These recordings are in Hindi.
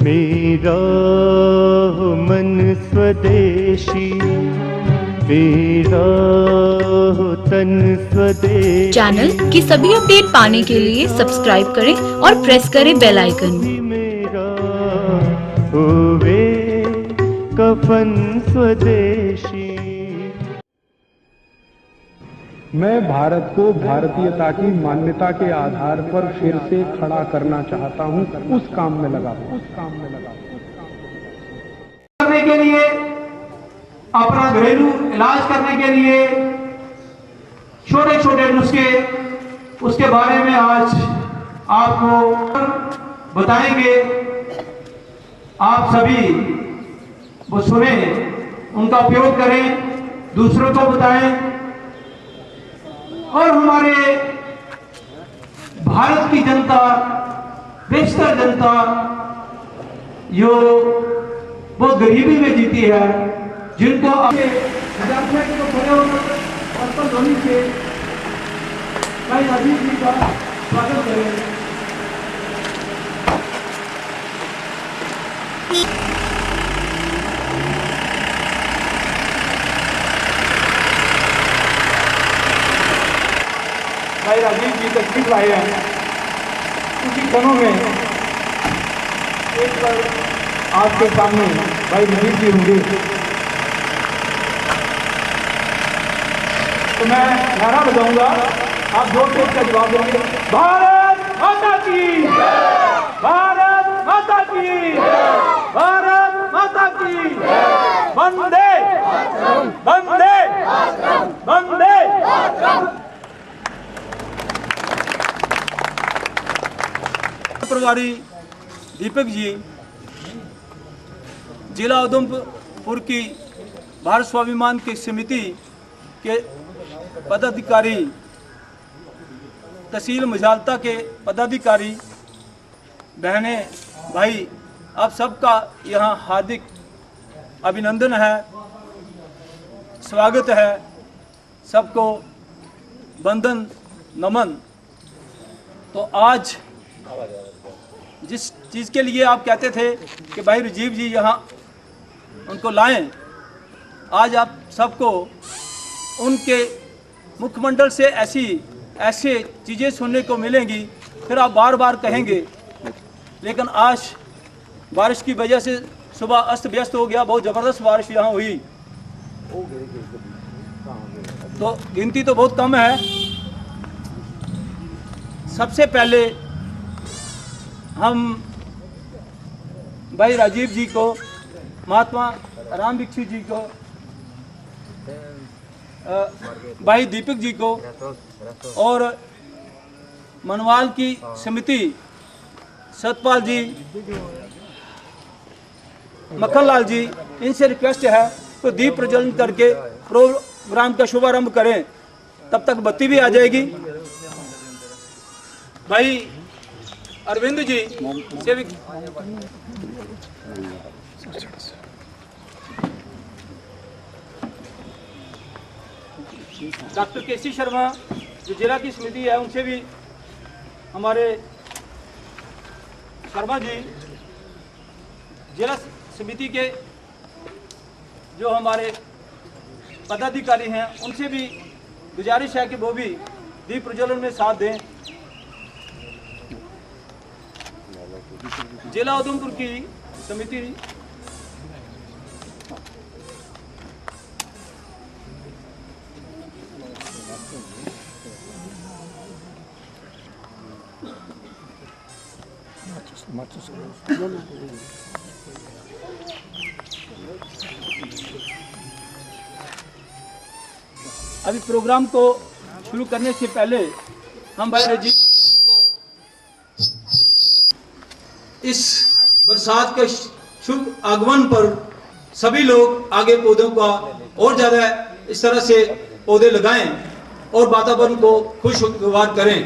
मेरा हो मन स्वदेशी, मेरा हो तन स्वदेशी। चैनल की सभी अपडेट पाने के लिए सब्सक्राइब करें और प्रेस करें बेल आइकन। मेरा होवे कफन स्वदेशी। मैं भारत को भारतीयता की मान्यता के आधार पर फिर से खड़ा करना चाहता हूं, उस काम में लगा करने के लिए, अपना घरेलू इलाज करने के लिए छोटे छोटे नुस्खे, उसके बारे में आज आपको बताएंगे। आप सभी वो सुने, उनका उपयोग करें, दूसरों को बताएं और हमारे भारत की जनता, बेशतर जनता जो बहुत गरीबी में जीती है, जिनको अपने को खड़े होकर धोनी से भाई अजीत जी का स्वागत करें। भाई राजीव जी तस्वीर लाए हैं, उसी क्षणों में एक बार आपके सामने भाई राजीव जी होंगे, तो मैं नारा बजाऊंगा, आप जोर से इसका जवाब देंगे। भारत माता की, भारत माता की, भारत माता की, वंदे वंदे वंदे। प्रभारी दीपक जी, जिला उधमपुर की भारत स्वाभिमान की समिति के पदाधिकारी, तहसील मजालता के पदाधिकारी, बहनें, भाई, आप सबका यहाँ हार्दिक अभिनंदन है, स्वागत है, सबको वंदन नमन। तो आज जिस चीज़ के लिए आप कहते थे कि भाई राजीव जी यहाँ उनको लाएं, आज आप सबको उनके मुखमंडल से ऐसे चीज़ें सुनने को मिलेंगी, फिर आप बार बार कहेंगे। लेकिन आज बारिश की वजह से सुबह अस्त व्यस्त हो गया, बहुत ज़बरदस्त बारिश यहाँ हुई, तो गिनती तो बहुत कम है। सबसे पहले हम भाई राजीव जी को, महात्मा राम भिक्षु जी को, भाई दीपक जी को और मनवाल की समिति सतपाल जी, मक्खनलाल जी, इनसे रिक्वेस्ट है तो दीप प्रज्वलन करके प्रोग्राम का शुभारंभ करें, तब तक बत्ती भी आ जाएगी। भाई अरविंद जी से भी डॉक्टर केसी शर्मा जो जिला की समिति है, उनसे भी हमारे शर्मा जी जिला समिति के जो हमारे पदाधिकारी हैं, उनसे भी गुजारिश है कि वो भी दीप प्रज्वलन में साथ दें। जिला उधमपुर की समिति अभी प्रोग्राम को शुरू करने से पहले हम भाई राजीव को इस बरसात के शुभ आगमन पर सभी लोग आगे पौधों का और ज़्यादा इस तरह से पौधे लगाएं और वातावरण को खुशगवार करें,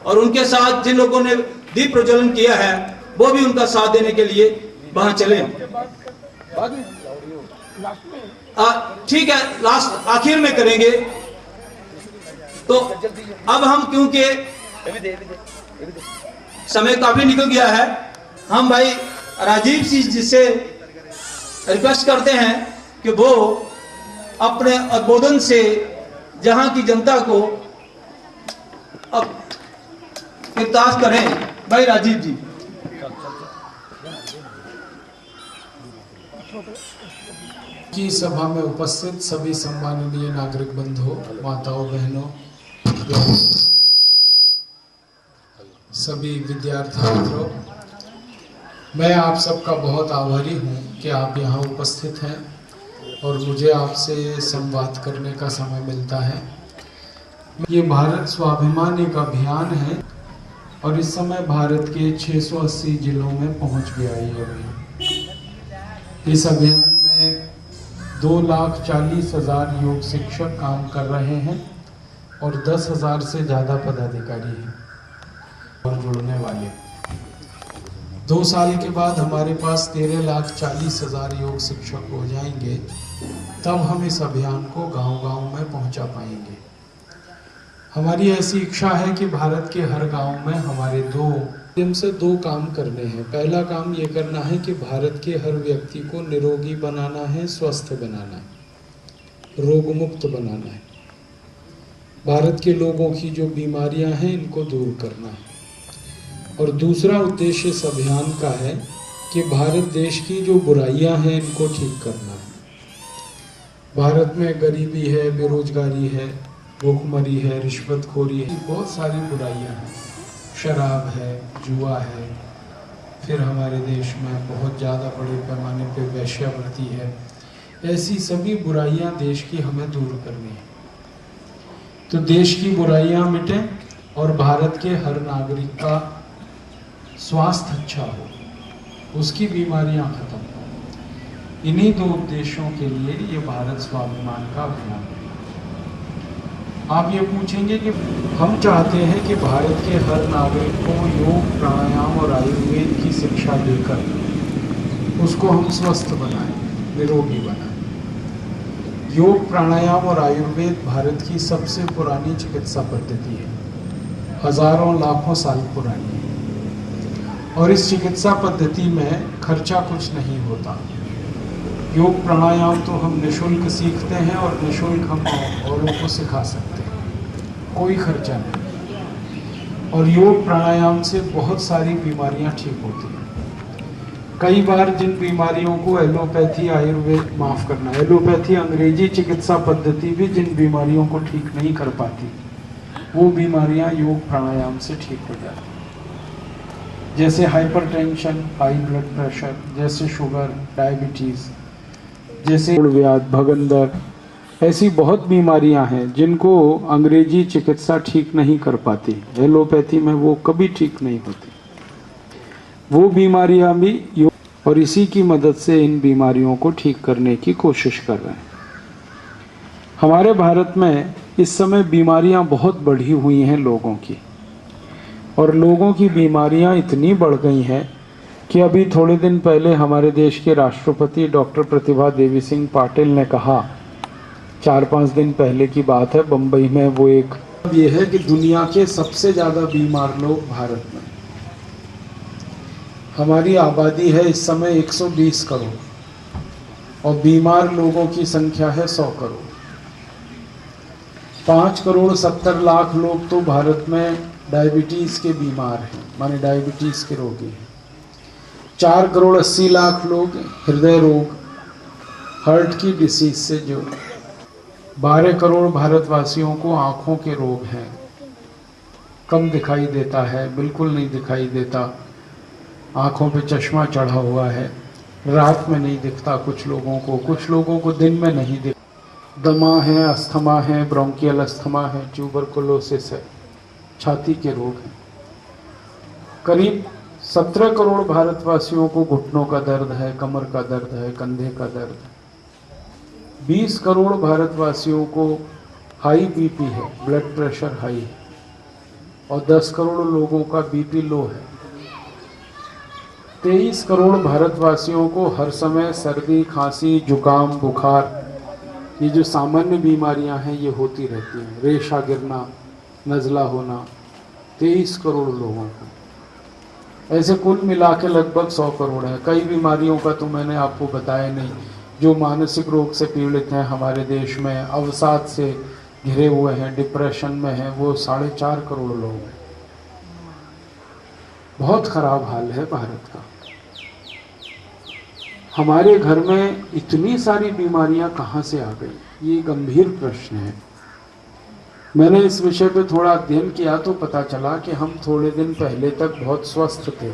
और उनके साथ जिन लोगों ने दीप प्रज्वलन किया है वो भी उनका साथ देने के लिए वहां चलें। ठीक है, लास्ट आखिर में करेंगे। तो अब हम क्योंकि समय काफी निकल गया है, हम भाई राजीव जी से रिक्वेस्ट करते हैं कि वो अपने उद्बोधन से जहां की जनता को अब इत्ताज करें। भाई राजीव जी। की सभा में उपस्थित सभी सम्माननीय नागरिक बंधुओं, माताओं, बहनों, सभी विद्यार्थी मित्रों, मैं आप सबका बहुत आभारी हूं कि आप यहाँ उपस्थित हैं और मुझे आपसे संवाद करने का समय मिलता है। ये भारत स्वाभिमान एक अभियान है और इस समय भारत के 680 जिलों में पहुंच गया ये अभियान। इस अभियान में 2,40,000 योग शिक्षक काम कर रहे हैं और 10,000 से ज़्यादा पदाधिकारी हैं और जुड़ने वाले। 2 साल के बाद हमारे पास 13,40,000 योग शिक्षक हो जाएंगे, तब हम इस अभियान को गांव-गांव में पहुंचा पाएंगे। हमारी ऐसी इच्छा है कि भारत के हर गांव में हमारे हमसे 2 काम करने हैं। पहला काम ये करना है कि भारत के हर व्यक्ति को निरोगी बनाना है, स्वस्थ बनाना है, रोग मुक्त बनाना है। भारत के लोगों की जो बीमारियां हैं इनको दूर करना है। और दूसरा उद्देश्य इस अभियान का है कि भारत देश की जो बुराइयां हैं इनको ठीक करना है। भारत में गरीबी है, बेरोजगारी है, भूखमरी है, रिश्वतखोरी है, बहुत सारी बुराइयां हैं। शराब है, जुआ है, फिर हमारे देश में बहुत ज़्यादा बड़े पैमाने पे वेश्यावृत्ति है। ऐसी सभी बुराइयां देश की हमें दूर करनी है। तो देश की बुराइयां मिटें और भारत के हर नागरिक का स्वास्थ्य अच्छा हो, उसकी बीमारियां खत्म हो। इन्हीं 2 उद्देश्यों के लिए ये भारत स्वाभिमान का अभियान है। आप ये पूछेंगे कि हम चाहते हैं कि भारत के हर नागरिक को योग, प्राणायाम और आयुर्वेद की शिक्षा देकर उसको हम स्वस्थ बनाएं, निरोगी बनाएं। योग, प्राणायाम और आयुर्वेद भारत की सबसे पुरानी चिकित्सा पद्धति है, हजारों लाखों साल पुरानी है। और इस चिकित्सा पद्धति में खर्चा कुछ नहीं होता। योग प्राणायाम तो हम निःशुल्क सीखते हैं और निःशुल्क हम औरों को सिखा सकते हैं, कोई खर्चा नहीं। और योग प्राणायाम से बहुत सारी बीमारियां ठीक होती हैं। कई बार जिन बीमारियों को एलोपैथी, एलोपैथी अंग्रेजी चिकित्सा पद्धति भी जिन बीमारियों को ठीक नहीं कर पाती, वो बीमारियां योग प्राणायाम से ठीक हो जाती हैं। जैसे हाइपरटेंशन, हाई ब्लड प्रेशर, जैसे शुगर, डायबिटीज़, जैसे व्याध, भगंदर, ऐसी बहुत बीमारियां हैं जिनको अंग्रेजी चिकित्सा ठीक नहीं कर पाती। एलोपैथी में वो कभी ठीक नहीं होती। वो बीमारियां भी और इसी की मदद से इन बीमारियों को ठीक करने की कोशिश कर रहे हैं। हमारे भारत में इस समय बीमारियां बहुत बढ़ी हुई हैं लोगों की, और लोगों की बीमारियां इतनी बढ़ गई हैं कि अभी थोड़े दिन पहले हमारे देश के राष्ट्रपति डॉक्टर प्रतिभा देवी सिंह पाटिल ने कहा, 4-5 दिन पहले की बात है, बम्बई में वो एक ये है कि दुनिया के सबसे ज़्यादा बीमार लोग भारत में। हमारी आबादी है इस समय 120 करोड़ और बीमार लोगों की संख्या है 100 करोड़। 5,70,00,000 लोग तो भारत में डायबिटीज़ के बीमार हैं, माने डायबिटीज़ के रोगी हैं। 4,80,00,000 लोग हृदय रोग, हार्ट की डिसीज से जो 12 करोड़ भारतवासियों को आँखों के रोग हैं, कम दिखाई देता है, बिल्कुल नहीं दिखाई देता, आँखों पे चश्मा चढ़ा हुआ है, रात में नहीं दिखता कुछ लोगों को दिन में नहीं दिखता। दमा है, अस्थमा है, ब्रोंकियल अस्थमा है, ट्यूबरकुलोसिस है, छाती के रोग हैं। करीब 17 करोड़ भारतवासियों को घुटनों का दर्द है, कमर का दर्द है, कंधे का दर्द है। 20 करोड़ भारतवासियों को हाई बीपी है, ब्लड प्रेशर हाई है, और 10 करोड़ लोगों का बीपी लो है। 23 करोड़ भारतवासियों को हर समय सर्दी, खांसी, जुकाम, बुखार, ये जो सामान्य बीमारियां हैं ये होती रहती हैं। रेशा गिरना, नज़ला होना, 23 करोड़ लोगों को। ऐसे कुल मिला के लगभग 100 करोड़ है। कई बीमारियों का तो मैंने आपको बताया नहीं। जो मानसिक रोग से पीड़ित हैं हमारे देश में, अवसाद से घिरे हुए हैं, डिप्रेशन में हैं, वो 4.5 करोड़ लोग हैं। बहुत खराब हाल है भारत का। हमारे घर में इतनी सारी बीमारियां कहाँ से आ गई, ये गंभीर प्रश्न है। मैंने इस विषय पे थोड़ा अध्ययन किया तो पता चला कि हम थोड़े दिन पहले तक बहुत स्वस्थ थे।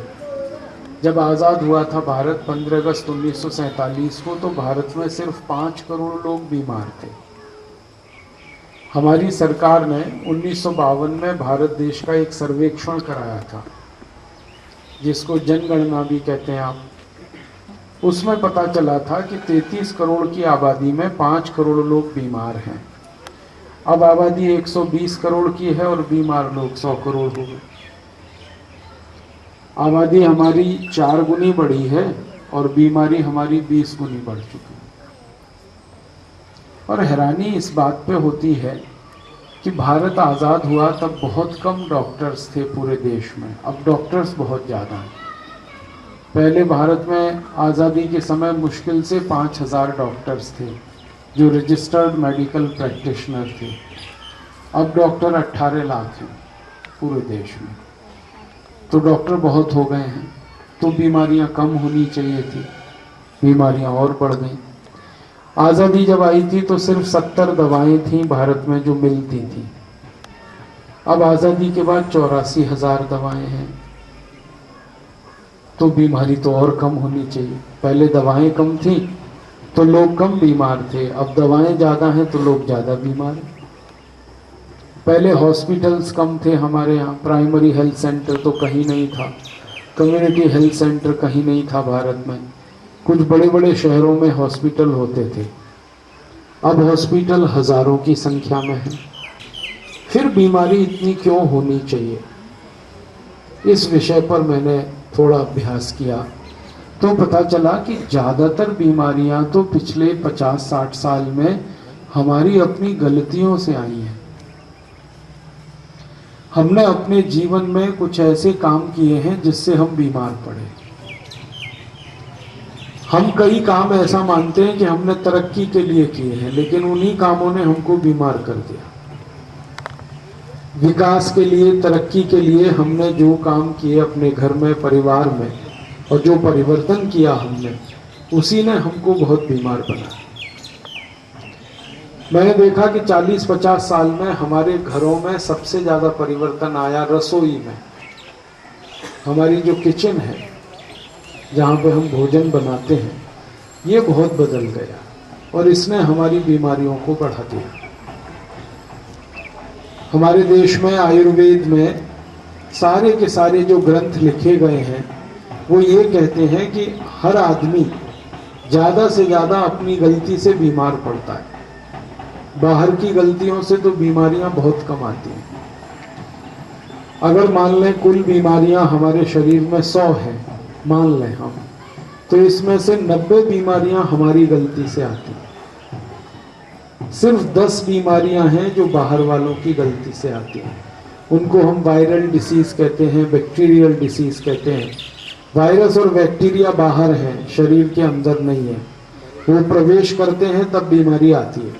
जब आज़ाद हुआ था भारत 15 अगस्त 1947 को, तो भारत में सिर्फ 5 करोड़ लोग बीमार थे। हमारी सरकार ने 1952 में भारत देश का एक सर्वेक्षण कराया था, जिसको जनगणना भी कहते हैं आप। उसमें पता चला था कि 33 करोड़ की आबादी में 5 करोड़ लोग बीमार हैं। अब आबादी 120 करोड़ की है और बीमार लोग 100 करोड़ हो गए। आबादी हमारी 4 गुनी बढ़ी है और बीमारी हमारी 20 गुनी बढ़ चुकी है। और हैरानी इस बात पे होती है कि भारत आज़ाद हुआ तब बहुत कम डॉक्टर्स थे पूरे देश में, अब डॉक्टर्स बहुत ज़्यादा हैं। पहले भारत में आज़ादी के समय मुश्किल से 5000 डॉक्टर्स थे जो रजिस्टर्ड मेडिकल प्रैक्टिशनर थे। अब डॉक्टर 18 लाख हैं पूरे देश में। तो डॉक्टर बहुत हो गए हैं, तो बीमारियां कम होनी चाहिए थी, बीमारियां और बढ़ गई। आज़ादी जब आई थी तो सिर्फ 70 दवाएं थीं भारत में जो मिलती थी। अब आज़ादी के बाद 84,000 दवाएं हैं, तो बीमारी तो और कम होनी चाहिए। पहले दवाएं कम थी तो लोग कम बीमार थे, अब दवाएं ज़्यादा हैं तो लोग ज़्यादा बीमार हैं। पहले हॉस्पिटल्स कम थे हमारे यहाँ, प्राइमरी हेल्थ सेंटर तो कहीं नहीं था, कम्युनिटी हेल्थ सेंटर कहीं नहीं था भारत में। कुछ बड़े बड़े शहरों में हॉस्पिटल होते थे, अब हॉस्पिटल हज़ारों की संख्या में है। फिर बीमारी इतनी क्यों होनी चाहिए, इस विषय पर मैंने थोड़ा अभ्यास किया तो पता चला कि ज़्यादातर बीमारियां तो पिछले 50-60 साल में हमारी अपनी गलतियों से आई हैं। हमने अपने जीवन में कुछ ऐसे काम किए हैं जिससे हम बीमार पड़े। हम कई काम ऐसा मानते हैं कि हमने तरक्की के लिए किए हैं, लेकिन उन्हीं कामों ने हमको बीमार कर दिया। विकास के लिए, तरक्की के लिए हमने जो काम किए अपने घर में, परिवार में, और जो परिवर्तन किया हमने, उसी ने हमको बहुत बीमार बनाया। मैंने देखा कि 40-50 साल में हमारे घरों में सबसे ज़्यादा परिवर्तन आया रसोई में। हमारी जो किचन है, जहाँ पे हम भोजन बनाते हैं, ये बहुत बदल गया और इसने हमारी बीमारियों को बढ़ा दिया। हमारे देश में आयुर्वेद में सारे के सारे जो ग्रंथ लिखे गए हैं वो ये कहते हैं कि हर आदमी ज़्यादा से ज़्यादा अपनी गलती से बीमार पड़ता है। बाहर की गलतियों से तो बीमारियां बहुत कम आती हैं। अगर मान लें कुल बीमारियां हमारे शरीर में 100 हैं, मान लें हम, तो इसमें से 90 बीमारियां हमारी गलती से आती हैं। सिर्फ 10 बीमारियां हैं जो बाहर वालों की गलती से आती हैं। उनको हम वायरल डिसीज कहते हैं, बैक्टीरियल डिसीज कहते हैं। वायरस और बैक्टीरिया बाहर हैं, शरीर के अंदर नहीं है। वो प्रवेश करते हैं तब बीमारी आती है।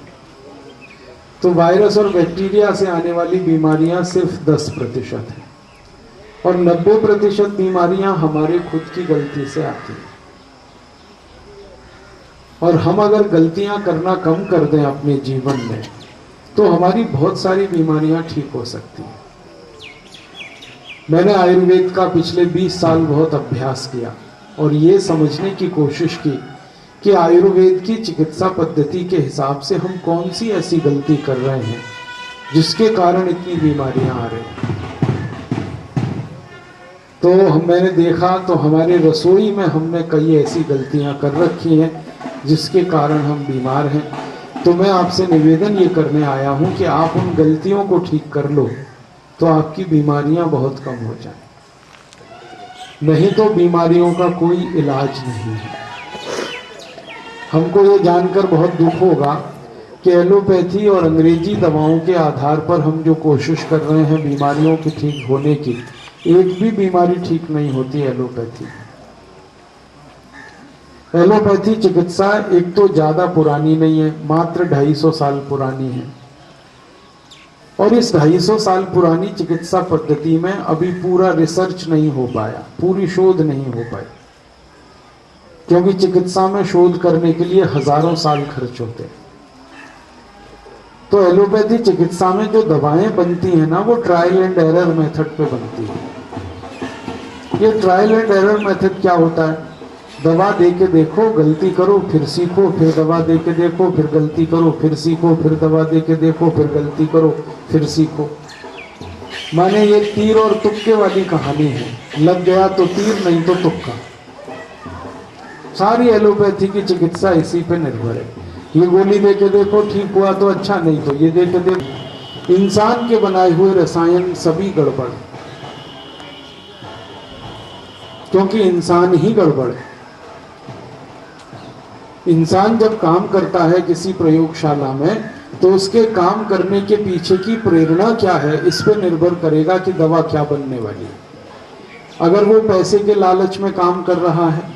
तो वायरस और बैक्टीरिया से आने वाली बीमारियां सिर्फ 10% हैं और 90% बीमारियां हमारे खुद की गलती से आती हैं। और हम अगर गलतियां करना कम कर दें अपने जीवन में, तो हमारी बहुत सारी बीमारियां ठीक हो सकती हैं। मैंने आयुर्वेद का पिछले 20 साल बहुत अभ्यास किया और ये समझने की कोशिश की कि आयुर्वेद की चिकित्सा पद्धति के हिसाब से हम कौन सी ऐसी गलती कर रहे हैं जिसके कारण इतनी बीमारियां आ रही हैं। तो मैंने देखा तो हमारे रसोई में हमने कई ऐसी गलतियां कर रखी हैं जिसके कारण हम बीमार हैं। तो मैं आपसे निवेदन ये करने आया हूं कि आप उन गलतियों को ठीक कर लो तो आपकी बीमारियां बहुत कम हो जाएं। नहीं तो बीमारियों का कोई इलाज नहीं है। हमको ये जानकर बहुत दुख होगा कि एलोपैथी और अंग्रेजी दवाओं के आधार पर हम जो कोशिश कर रहे हैं बीमारियों के ठीक होने की, एक भी बीमारी ठीक नहीं होती एलोपैथी। एलोपैथी चिकित्सा एक तो ज्यादा पुरानी नहीं है, मात्र 250 साल पुरानी है। और इस 250 साल पुरानी चिकित्सा पद्धति में अभी पूरा रिसर्च नहीं हो पाया, पूरी शोध नहीं हो पाई, क्योंकि चिकित्सा में शोध करने के लिए हजारों साल खर्च होते हैं। तो एलोपैथी चिकित्सा में जो दवाएं बनती हैं ना, वो ट्रायल एंड एरर मेथड पे बनती है। ये ट्रायल एंड एरर मेथड क्या होता है? दवा दे के देखो, गलती करो, फिर सीखो, फिर दवा दे के देखो, फिर गलती करो, फिर सीखो, फिर दवा दे के देखो, फिर गलती करो, फिर सीखो। माने ये तीर और तुक्के वाली कहानी है, लग गया तो तीर, नहीं तो तुक्का। सारी एलोपैथी की चिकित्सा इसी पे निर्भर है। ये गोली दे के देखो, ठीक हुआ तो अच्छा, नहीं तो ये दे के देखो। इंसान के बनाए हुए रसायन सभी गड़बड़, क्योंकि इंसान ही गड़बड़ है। इंसान जब काम करता है किसी प्रयोगशाला में, तो उसके काम करने के पीछे की प्रेरणा क्या है, इस पे निर्भर करेगा कि दवा क्या बनने वाली है। अगर वो पैसे के लालच में काम कर रहा है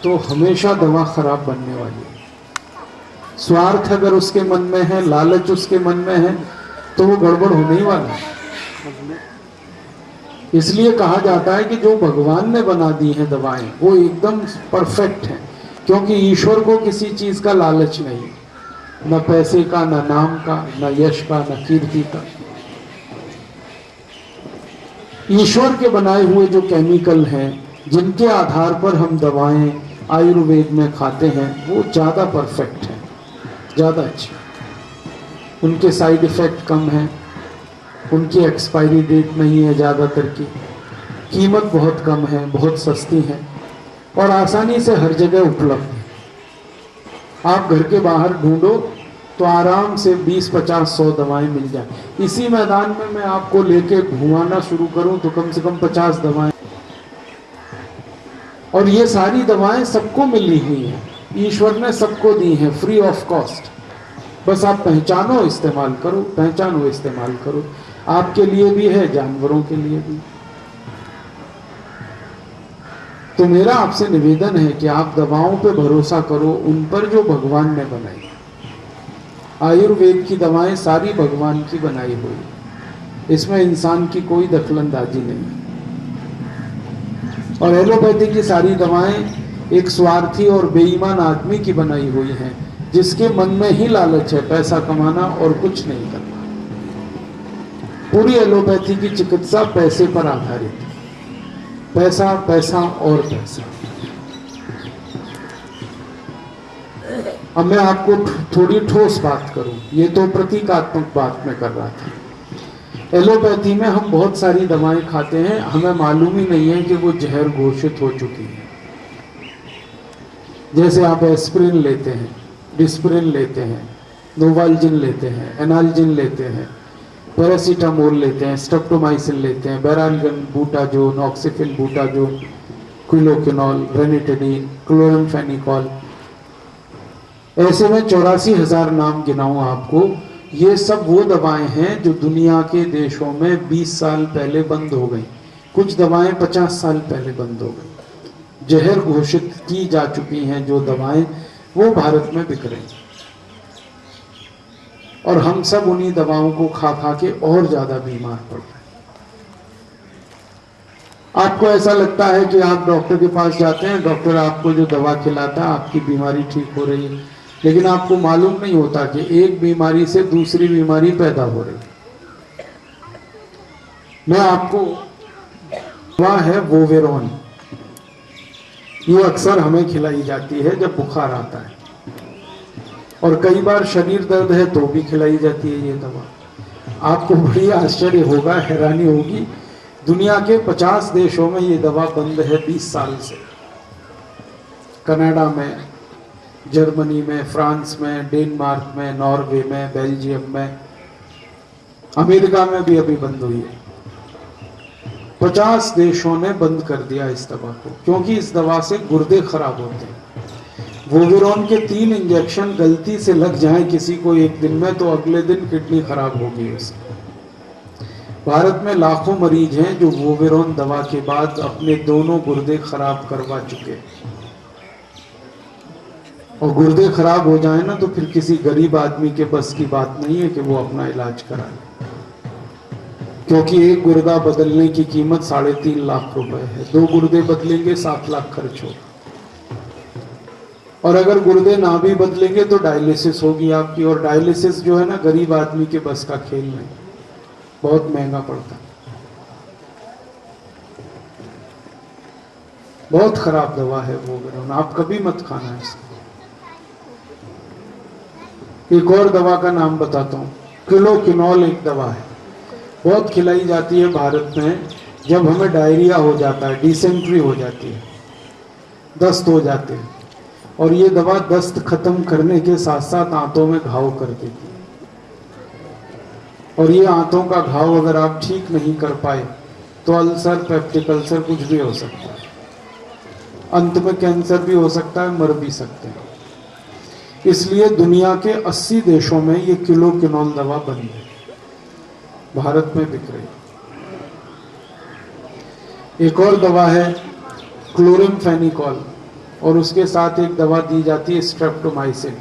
तो हमेशा दवा खराब बनने वाली है। स्वार्थ अगर उसके मन में है, लालच उसके मन में है, तो वो गड़बड़ होने ही वाला है। इसलिए कहा जाता है कि जो भगवान ने बना दी हैं दवाएं, वो एकदम परफेक्ट हैं, क्योंकि ईश्वर को किसी चीज का लालच नहीं, न पैसे का, न नाम का, न यश का, न कीर्ति का। ईश्वर के बनाए हुए जो केमिकल हैं, जिनके आधार पर हम दवाएं आयुर्वेद में खाते हैं, वो ज्यादा परफेक्ट हैं, ज्यादा अच्छे। उनके साइड इफेक्ट कम हैं, उनकी एक्सपायरी डेट नहीं है ज्यादातर की, कीमत बहुत कम है, बहुत सस्ती है और आसानी से हर जगह उपलब्ध है। आप घर के बाहर ढूंढो तो आराम से 20, 50, 100 दवाएं मिल जाए। इसी मैदान में मैं आपको लेके घुमाना शुरू करूं तो कम से कम 50 दवाएं, और ये सारी दवाएं सबको मिली हुई हैं, ईश्वर ने सबको दी हैं फ्री ऑफ कॉस्ट। बस आप पहचानो, इस्तेमाल करो, पहचानो, इस्तेमाल करो। आपके लिए भी है, जानवरों के लिए भी। तो मेरा आपसे निवेदन है कि आप दवाओं पे भरोसा करो, उन पर जो भगवान ने बनाई। आयुर्वेद की दवाएं सारी भगवान की बनाई हुई, इसमें इंसान की कोई दखलंदाजी नहीं। और एलोपैथी की सारी दवाएं एक स्वार्थी और बेईमान आदमी की बनाई हुई हैं, जिसके मन में ही लालच है पैसा कमाना और कुछ नहीं करना। पूरी एलोपैथी की चिकित्सा पैसे पर आधारित है, पैसा, पैसा और पैसा। अब मैं आपको थोड़ी ठोस बात करूं, ये तो प्रतीकात्मक बात मैं कर रहा था। एलोपैथी में हम बहुत सारी दवाएं खाते हैं, हमें मालूम ही नहीं है कि वो जहर घोषित हो चुकी है। जैसे आप एस्प्रिन लेते हैं, डिस्प्रिन लेते हैं, नोवाल्जिन लेते हैं, एनाल्जिन लेते हैं, पैरासीटामोल लेते हैं, स्ट्रेप्टोमाइसिन लेते हैं, बेरालगन, बूटाजोन, ऑक्सीफिन बूटाजोन, क्विलोकिनॉल, रेनिटेडीन, क्लोरमफेनिकॉल, ऐसे में 84,000 नाम गिनाऊं आपको। ये सब वो दवाएं हैं जो दुनिया के देशों में 20 साल पहले बंद हो गई, कुछ दवाएं 50 साल पहले बंद हो गई। जहर घोषित की जा चुकी हैं जो दवाएं, वो भारत में बिक रही, और हम सब उन्हीं दवाओं को खा खा के और ज्यादा बीमार पड़ रहे हैं। आपको ऐसा लगता है कि आप डॉक्टर के पास जाते हैं, डॉक्टर आपको जो दवा खिलाता है आपकी बीमारी ठीक हो रही है, लेकिन आपको मालूम नहीं होता कि एक बीमारी से दूसरी बीमारी पैदा हो रही है। मैं आपको दवा है वोवेरॉन, ये अक्सर हमें खिलाई जाती है जब बुखार आता है, और कई बार शरीर दर्द है तो भी खिलाई जाती है ये दवा। आपको बड़ी आश्चर्य होगा, हैरानी होगी, दुनिया के 50 देशों में ये दवा बंद है 20 साल से। कनाडा में, जर्मनी में, फ्रांस में, डेनमार्क में, नॉर्वे में, बेल्जियम में, अमेरिका में भी अभी बंद हुई है। 50 देशों ने बंद कर दिया इस दवा को, क्योंकि इस दवा से गुर्दे खराब होते हैं। वोवेरॉन के 3 इंजेक्शन गलती से लग जाए किसी को एक दिन में, तो अगले दिन किडनी खराब होगी उसकी। भारत में लाखों मरीज हैं जो वोवेरोन दवा के बाद अपने दोनों गुर्दे खराब करवा चुके हैं। और गुर्दे खराब हो जाए ना तो फिर किसी गरीब आदमी के बस की बात नहीं है कि वो अपना इलाज कराए, क्योंकि एक गुर्दा बदलने की कीमत 3.5 लाख रुपए है। 2 गुर्दे बदलेंगे 7 लाख खर्च होगा। और अगर गुर्दे ना भी बदलेंगे तो डायलिसिस होगी आपकी, और डायलिसिस जो है ना गरीब आदमी के बस का खेल नहीं, बहुत महंगा पड़ता है। बहुत खराब दवा है वो, आप कभी मत खाना इसको। एक और दवा का नाम बताता हूँ, क्लोक्विनोल एक दवा है, बहुत खिलाई जाती है भारत में। जब हमें डायरिया हो जाता है, डिसेंट्री हो जाती है, दस्त हो जाते हैं, और ये दवा दस्त खत्म करने के साथ साथ आंतों में घाव कर देती है। और ये आंतों का घाव अगर आप ठीक नहीं कर पाए तो अल्सर, पेप्टिक अल्सर कुछ भी हो सकता है, अंत में कैंसर भी हो सकता है, मर भी सकते हैं। इसलिए दुनिया के 80 देशों में ये क्लोक्विनोल दवा बनी है, भारत में बिक रही। एक और दवा है क्लोरामफेनिकोल, और उसके साथ एक दवा दी जाती है स्ट्रेप्टोमाइसिन।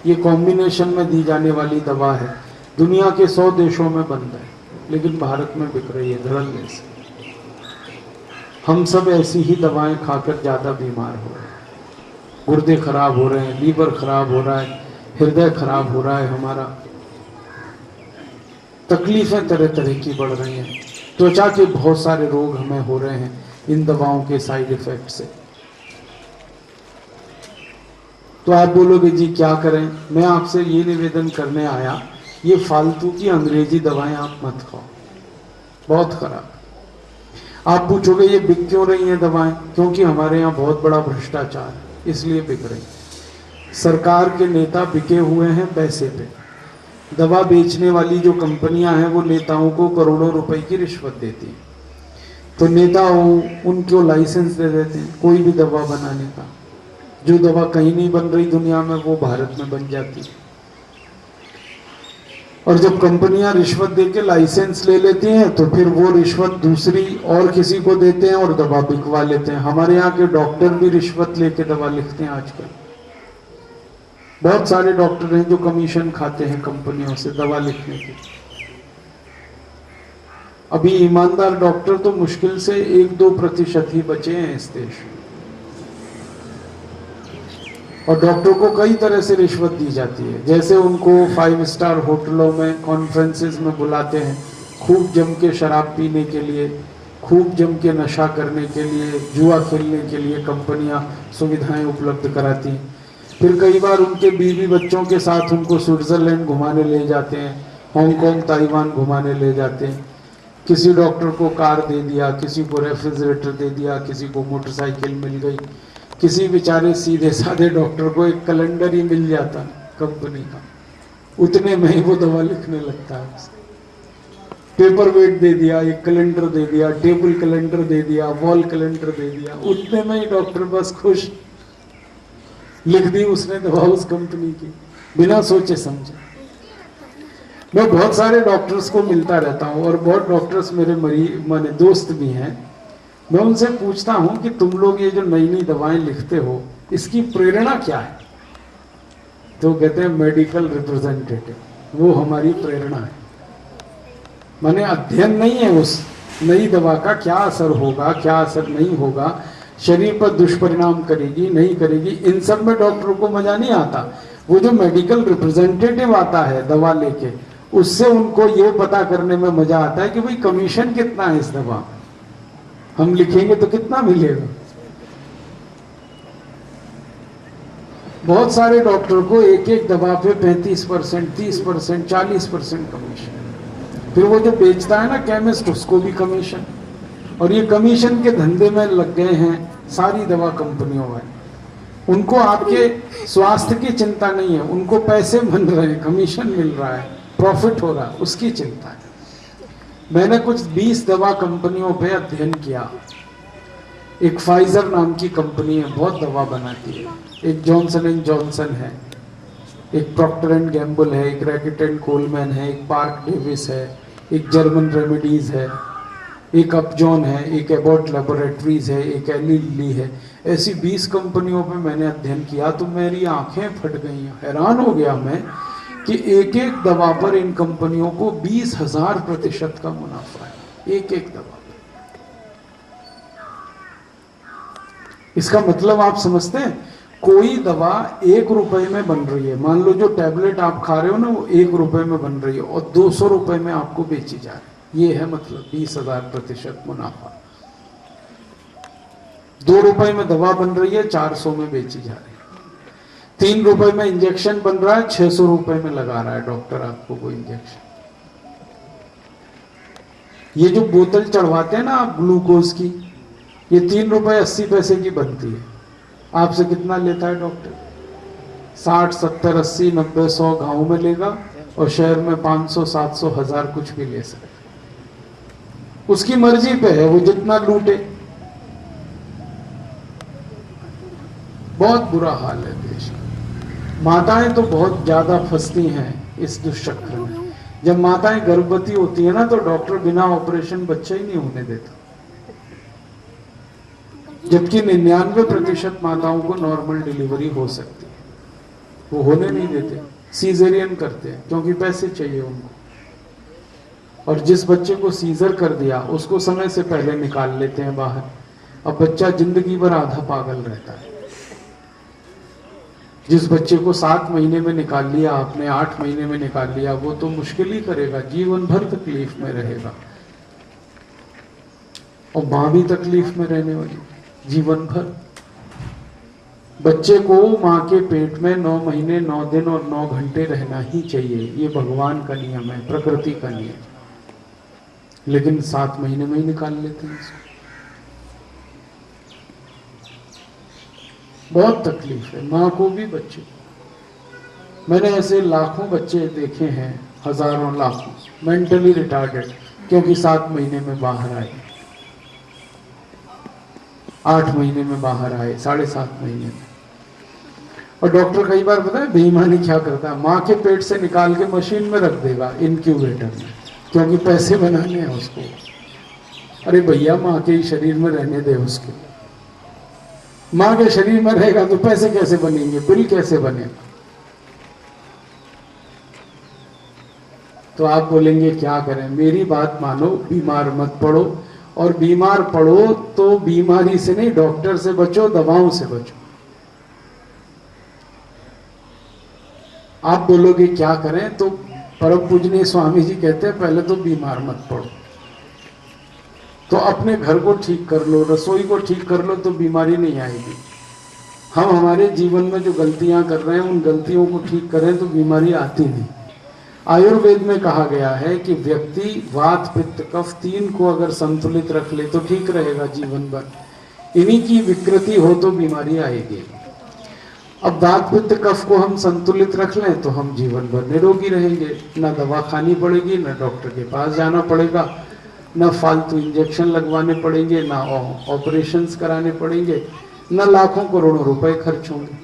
ये कॉम्बिनेशन में दी जाने वाली दवा है, दुनिया के 100 देशों में बंद है, लेकिन भारत में बिक रही है धड़ल्ले से। हम सब ऐसी ही दवाएं खाकर ज्यादा बीमार हो रहे हैं, गुर्दे खराब हो रहे हैं, लीवर खराब हो रहा है, हृदय खराब हो रहा है हमारा, तकलीफें तरह तरह की बढ़ रही हैं, त्वचा के बहुत सारे रोग हमें हो रहे हैं इन दवाओं के साइड इफेक्ट से। तो आप बोलोगे जी क्या करें? मैं आपसे ये निवेदन करने आया, ये फालतू की अंग्रेजी दवाएं आप मत खाओ, बहुत खराब। आप पूछोगे ये बिक क्यों रही हैं दवाएं? क्योंकि हमारे यहाँ बहुत बड़ा भ्रष्टाचार है, इसलिए बिक रही। सरकार के नेता बिके हुए हैं पैसे पे। दवा बेचने वाली जो कंपनियां हैं वो नेताओं को करोड़ों रुपए की रिश्वत देती हैं, तो नेता उनको लाइसेंस दे देते हैं कोई भी दवा बनाने का। जो दवा कहीं नहीं बन रही दुनिया में वो भारत में बन जाती है। और जब कंपनियां रिश्वत देके लाइसेंस ले लेती हैं तो फिर वो रिश्वत दूसरी और किसी को देते हैं और दवा बिकवा लेते हैं। हमारे यहाँ के डॉक्टर भी रिश्वत लेके दवा लिखते हैं आजकल। बहुत सारे डॉक्टर हैं जो कमीशन खाते हैं कंपनियों से दवा लिखने की। अभी ईमानदार डॉक्टर तो मुश्किल से 1-2% ही बचे हैं इस देश में। और डॉक्टर को कई तरह से रिश्वत दी जाती है, जैसे उनको 5 स्टार होटलों में कॉन्फ्रेंसेस में बुलाते हैं खूब जम के शराब पीने के लिए, खूब जम के नशा करने के लिए, जुआ खेलने के लिए कंपनियां सुविधाएं उपलब्ध कराती हैं। फिर कई बार उनके बीवी बच्चों के साथ उनको स्विट्जरलैंड घुमाने ले जाते हैं, हांगकांग, ताइवान घुमाने ले जाते हैं। किसी डॉक्टर को कार दे दिया, किसी को रेफ्रिजरेटर दे दिया, किसी को मोटरसाइकिल मिल गई, किसी बेचारे सीधे साधे डॉक्टर को एक कैलेंडर ही मिल जाता कंपनी का, उतने में ही वो दवा लिखने लगता है। पेपर वेट दे दिया, एक कैलेंडर दे दिया, टेबल कैलेंडर दे दिया, वॉल कैलेंडर दे दिया, उतने में ही डॉक्टर बस खुश, लिख दी उसने दवा उस कंपनी की बिना सोचे समझे। मैं बहुत सारे डॉक्टर्स को मिलता रहता हूँ और बहुत डॉक्टर्स मेरे माने दोस्त भी हैं। मैं उनसे पूछता हूं कि तुम लोग ये जो नई नई दवाएं लिखते हो इसकी प्रेरणा क्या है? तो कहते हैं मेडिकल रिप्रेजेंटेटिव, वो हमारी प्रेरणा है। माने अध्ययन नहीं है उस नई दवा का क्या असर होगा, क्या असर नहीं होगा, शरीर पर दुष्परिणाम करेगी नहीं करेगी, इन सब में डॉक्टरों को मजा नहीं आता। वो जो मेडिकल रिप्रेजेंटेटिव आता है दवा लेके, उससे उनको ये पता करने में मजा आता है कि भाई कमीशन कितना है इस दवा, हम लिखेंगे तो कितना मिलेगा। बहुत सारे डॉक्टर को एक एक दवा पे 35%, 30%, 40% कमीशन। फिर वो जो बेचता है ना केमिस्ट, उसको भी कमीशन। और ये कमीशन के धंधे में लग गए हैं सारी दवा कंपनियों में। उनको आपके स्वास्थ्य की चिंता नहीं है, उनको पैसे मिल रहे हैं, कमीशन मिल रहा है, प्रॉफिट हो रहा है, उसकी चिंता है। मैंने कुछ 20 दवा कंपनियों पे अध्ययन किया। एक फाइजर नाम की कंपनी है, बहुत दवा बनाती है। एक जॉनसन एंड जॉनसन है, एक प्रॉक्टर एंड गैम्बल है, एक रैकेट एंड कोलमैन है, एक पार्क डेविस है, एक जर्मन रेमेडीज है, एक अपजॉन है, एक एबॉट लेबोरेटरीज है, एक एली लिली है। ऐसी 20 कंपनियों पे मैंने अध्ययन किया तो मेरी आंखें फट गई। हैरान हो गया मैं कि एक एक दवा पर इन कंपनियों को 20,000% का मुनाफा है, एक एक दवा। इसका मतलब आप समझते हैं, कोई दवा 1 रुपए में बन रही है, मान लो जो टैबलेट आप खा रहे हो ना वो 1 रुपए में बन रही है और 200 रुपए में आपको बेची जा रही है। ये है मतलब 20,000% मुनाफा। 2 रुपए में दवा बन रही है, 400 में बेची जा रही है। 3 रुपए में इंजेक्शन बन रहा है, 600 रुपए में लगा रहा है डॉक्टर आपको वो इंजेक्शन। ये जो बोतल चढ़वाते हैं ना आप ग्लूकोज की, ये 3 रुपए 80 पैसे की बनती है। आपसे कितना लेता है डॉक्टर? 60, 70, 80, 90, 100 गांव में लेगा और शहर में 500, 700, 1000 कुछ भी ले सकता है। उसकी मर्जी पे है, वो जितना लूटे। बहुत बुरा हाल है देश का। माताएं तो बहुत ज्यादा फंसती हैं इस दुष्चक्र में। जब माताएं गर्भवती होती है ना तो डॉक्टर बिना ऑपरेशन बच्चा ही नहीं होने देता, जबकि 99% माताओं को नॉर्मल डिलीवरी हो सकती है, वो होने नहीं देते, सीजरियन करते हैं क्योंकि पैसे चाहिए उनको। और जिस बच्चे को सीजर कर दिया उसको समय से पहले निकाल लेते हैं बाहर। अब बच्चा जिंदगी भर आधा पागल रहता है। जिस बच्चे को 7 महीने में निकाल लिया आपने, 8 महीने में निकाल लिया, वो तो मुश्किल ही करेगा, जीवन भर तकलीफ में रहेगा। और मां भी तकलीफ में रहने वाली जीवन भर। बच्चे को मां के पेट में 9 महीने 9 दिन और 9 घंटे रहना ही चाहिए, ये भगवान का नियम है, प्रकृति का नियम। लेकिन 7 महीने में ही निकाल लेते हैं इसको। बहुत तकलीफ है मां को भी, बच्चे को। मैंने ऐसे लाखों बच्चे देखे हैं, हजारों लाखों मेंटली रिटार्डेड, क्योंकि 7 महीने में बाहर आए, 8 महीने में बाहर आए, 7.5 महीने में। और डॉक्टर कई बार पता है बेईमानी क्या करता है, मां के पेट से निकाल के मशीन में रख देगा, इनक्यूबेटर में, क्योंकि पैसे बनाने हैं उसको। अरे भैया मां के ही शरीर में रहने दे उसके। मां के शरीर में रहेगा तो पैसे कैसे बनेंगे, बिल कैसे बनेगा? तो आप बोलेंगे क्या करें? मेरी बात मानो, बीमार मत पड़ो, और बीमार पड़ो तो बीमारी से नहीं, डॉक्टर से बचो, दवाओं से बचो। आप बोलोगे क्या करें? तो परम पूजनीय स्वामी जी कहते हैं पहले तो बीमार मत पड़ो, तो अपने घर को ठीक कर लो, रसोई को ठीक कर लो, तो बीमारी नहीं आएगी। हम हमारे जीवन में जो गलतियां कर रहे हैं उन गलतियों को ठीक करें तो बीमारी आती नहीं। आयुर्वेद में कहा गया है कि व्यक्ति वात पित्त कफ 3 को अगर संतुलित रख ले तो ठीक रहेगा जीवन भर। इन्हीं की विकृति हो तो बीमारी आएगी। अब वात पित्त कफ को हम संतुलित रख लें तो हम जीवन भर निरोगी रहेंगे, ना दवा खानी पड़ेगी, ना डॉक्टर के पास जाना पड़ेगा, ना फालतू इंजेक्शन लगवाने पड़ेंगे, ना ऑपरेशंस कराने पड़ेंगे, ना लाखों करोड़ों रुपए खर्च होंगे।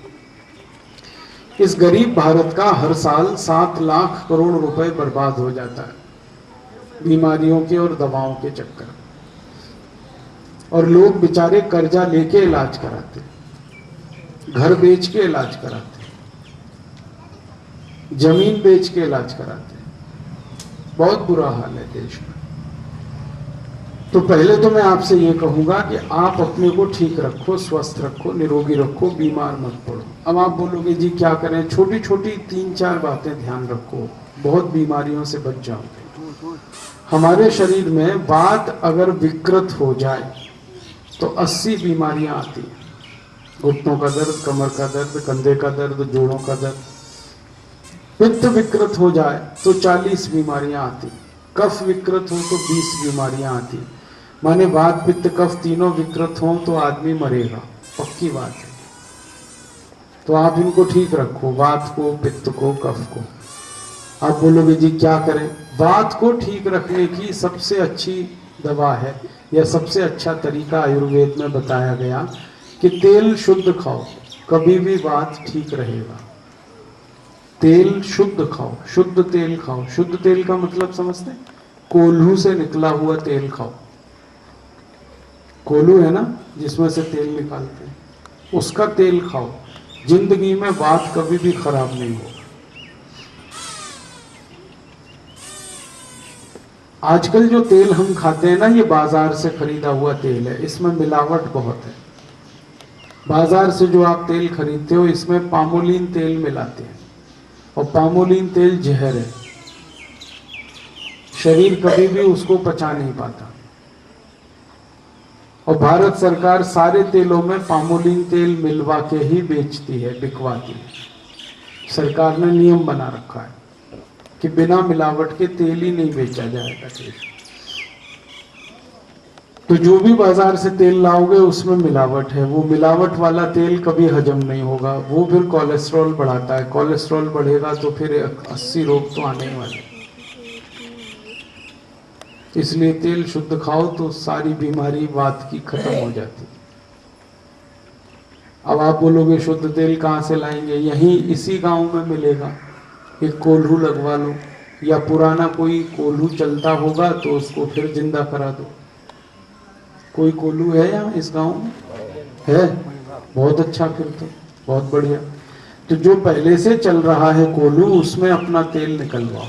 इस गरीब भारत का हर साल 7 लाख करोड़ रुपए बर्बाद हो जाता है बीमारियों के और दवाओं के चक्कर। और लोग बेचारे कर्जा लेके इलाज कराते, घर बेच के इलाज कराते, जमीन बेच के इलाज कराते। बहुत बुरा हाल है देश में। तो पहले तो मैं आपसे ये कहूंगा कि आप अपने को ठीक रखो, स्वस्थ रखो, निरोगी रखो, बीमार मत पड़ो। अब आप बोलोगे जी क्या करें? छोटी छोटी 3-4 बातें ध्यान रखो, बहुत बीमारियों से बच जाओगे। हमारे शरीर में वात अगर विकृत हो जाए तो 80 बीमारियां आती हैं। घुटनों का दर्द, कमर का दर्द, कंधे का दर्द, जोड़ों का दर्द। पित्त विकृत हो जाए तो 40 बीमारियां आती। कफ विकृत हो तो 20 बीमारियां आती। माने वात पित्त कफ तीनों विकृत हो तो आदमी मरेगा, पक्की बात है। तो आप इनको ठीक रखो, वात को, पित्त को, कफ को। आप बोलोगे जी क्या करें? वात को ठीक रखने की सबसे अच्छी दवा है या सबसे अच्छा तरीका आयुर्वेद में बताया गया कि तेल शुद्ध खाओ, कभी भी वात ठीक रहेगा। तेल शुद्ध खाओ, शुद्ध तेल खाओ। शुद्ध तेल का मतलब समझते हैं? कोल्हू से निकला हुआ तेल खाओ। कोल्हू है ना जिसमें से तेल निकालते हैं, उसका तेल खाओ। जिंदगी में बात कभी भी खराब नहीं हो। आजकल जो तेल हम खाते हैं ना, ये बाजार से खरीदा हुआ तेल है, इसमें मिलावट बहुत है। बाजार से जो आप तेल खरीदते हो इसमें पामोलिन तेल मिलाते हैं, और पामोलिन तेल जहर है। शरीर कभी भी उसको पचा नहीं पाता। और भारत सरकार सारे तेलों में पामोलिन तेल मिलवा के ही बेचती है, बिकवाती है। सरकार ने नियम बना रखा है कि बिना मिलावट के तेल ही नहीं बेचा जाएगा देश। तो जो भी बाजार से तेल लाओगे उसमें मिलावट है। वो मिलावट वाला तेल कभी हजम नहीं होगा, वो फिर कोलेस्ट्रॉल बढ़ाता है। कोलेस्ट्रॉल बढ़ेगा तो फिर 80 रोग तो आने ही वाले। इसलिए तेल शुद्ध खाओ तो सारी बीमारी बात की खत्म हो जाती। अब आप बोलोगे शुद्ध तेल कहाँ से लाएंगे? यहीं इसी गांव में मिलेगा। एक कोल्हू लगवा लो, या पुराना कोई कोल्हू चलता होगा तो उसको फिर जिंदा करा दो। कोई कोल्हू है यहाँ इस गांव में? है? बहुत अच्छा, फिर तो बहुत बढ़िया। तो जो पहले से चल रहा है कोल्हू, उसमें अपना तेल निकलवाओ।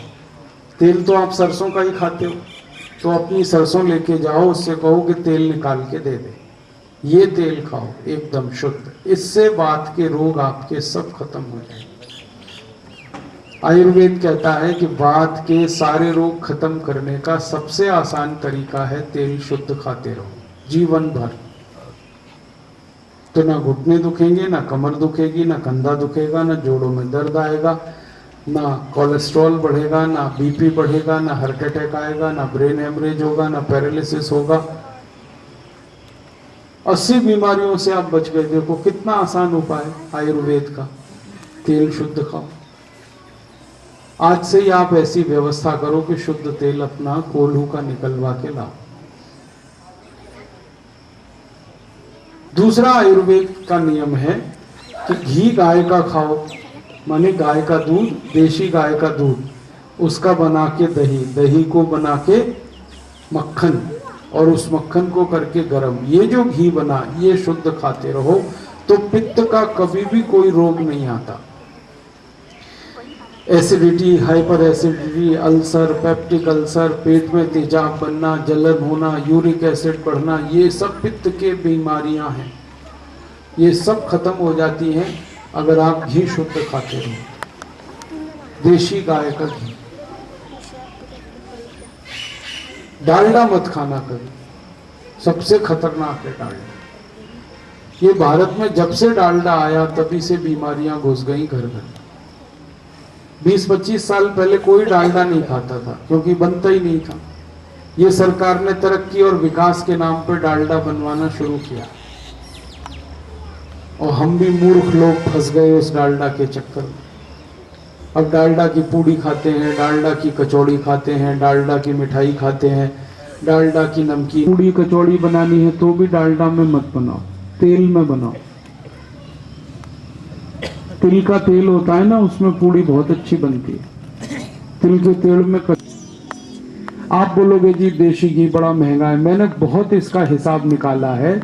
तेल तो आप सरसों का ही खाते हो, तो अपनी सरसों लेके जाओ, उससे कहो कि तेल निकाल के दे दे। ये तेल खाओ एकदम शुद्ध, इससे बात के रोग आपके सब खत्म हो जाएंगे। आयुर्वेद कहता है कि बात के सारे रोग खत्म करने का सबसे आसान तरीका है तेल शुद्ध खाते रहो जीवन भर। तो ना घुटने दुखेंगे, ना कमर दुखेगी, ना कंधा दुखेगा, ना जोड़ों में दर्द आएगा, ना कोलेस्ट्रॉल बढ़ेगा, ना बीपी बढ़ेगा, ना हार्ट अटैक आएगा, ना ब्रेन हेमरेज होगा, ना पैरालिसिस होगा। 80 बीमारियों से आप बच गए। देखो कितना आसान उपाय आयुर्वेद का। तेल शुद्ध खाओ। आज से ही आप ऐसी व्यवस्था करो कि शुद्ध तेल अपना कोल्हू का निकलवा के लाओ। दूसरा आयुर्वेद का नियम है कि घी गाय का खाओ, माने गाय का दूध, देशी गाय का दूध, उसका बना के दही, दही को बना के मक्खन, और उस मक्खन को करके गरम। ये जो घी बना ये शुद्ध खाते रहो तो पित्त का कभी भी कोई रोग नहीं आता। Acidity, hyper acidity, ulcer, peptic ulcer, पेट में तेजाब बनना, जलन होना, यूरिक एसिड बढ़ना, ये सब पित्त के बीमारियां हैं। ये सब खत्म हो जाती हैं अगर आप घी शुद्ध खाते रहो। देशी गाय का घी। डालडा मत खाना कभी, सबसे खतरनाक है डालडा। ये भारत में जब से डालडा आया तभी से बीमारियां घुस गई घर घर। 20-25 साल पहले कोई डालडा नहीं खाता था क्योंकि बनता ही नहीं था। ये सरकार ने तरक्की और विकास के नाम पर डालडा बनवाना शुरू किया, और हम भी मूर्ख लोग फंस गए उस डालडा के चक्कर में। अब डालडा की पूड़ी खाते हैं, डालडा की कचौड़ी खाते हैं, डालडा की मिठाई खाते हैं, डालडा की नमकीन। पूड़ी कचौड़ी बनानी है तो भी डालडा में मत बनाओ, तेल में बनाओ। तिल का तेल होता है ना, उसमें पूड़ी बहुत अच्छी बनती है। तिल के तेल में आप बोलोगे जी देशी घी बड़ा महंगा है। मैंने बहुत इसका हिसाब निकाला है।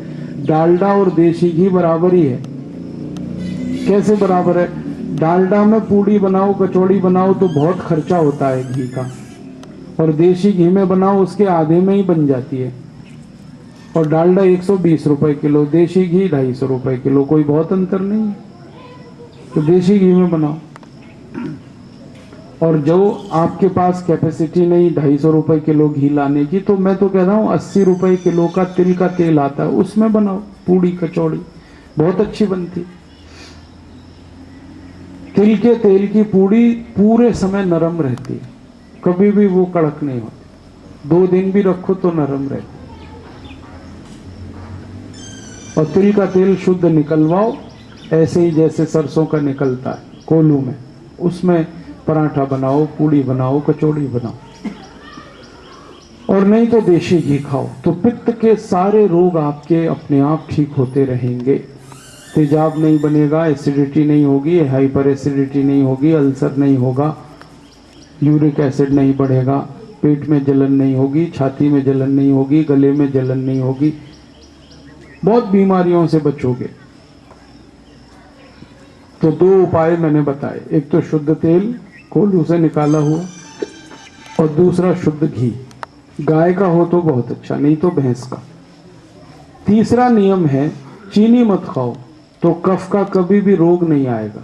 डालडा और देशी घी बराबर ही है। कैसे बराबर है? डालडा में पूड़ी बनाओ, कचौड़ी बनाओ तो बहुत खर्चा होता है घी का, और देशी घी में बनाओ उसके आधे में ही बन जाती है। और डालडा 120 रुपए किलो, देशी घी 250 रुपए किलो, कोई बहुत अंतर नहीं है। तो देशी घी में बनाओ। और जो आपके पास कैपेसिटी नहीं 250 रुपए किलो घी लाने की, तो मैं तो कह रहा हूँ 80 रुपए किलो का तिल का तेल आता है, उसमें बनाओ पूड़ी कचौड़ी, बहुत अच्छी बनती। तिल के तेल की पूड़ी पूरे समय नरम रहती, कभी भी वो कड़क नहीं होती। 2 दिन भी रखो तो नरम रहती। और तिल का तेल शुद्ध निकलवाओ, ऐसे ही जैसे सरसों का निकलता है कोल्हू में, उसमें पराठा बनाओ, पूड़ी बनाओ, कचौड़ी बनाओ। और नहीं तो देशी घी खाओ, तो पित्त के सारे रोग आपके अपने आप ठीक होते रहेंगे। तेजाब नहीं बनेगा, एसिडिटी नहीं होगी, हाइपर एसिडिटी नहीं होगी, अल्सर नहीं होगा, यूरिक एसिड नहीं बढ़ेगा, पेट में जलन नहीं होगी, छाती में जलन नहीं होगी, गले में जलन नहीं होगी, बहुत बीमारियों से बचोगे। तो 2 उपाय मैंने बताए, एक तो शुद्ध तेल कोल्हू से निकाला हुआ और दूसरा शुद्ध घी। गाय का हो तो बहुत अच्छा, नहीं तो भैंस का। तीसरा नियम है चीनी मत खाओ, तो कफ का कभी भी रोग नहीं आएगा।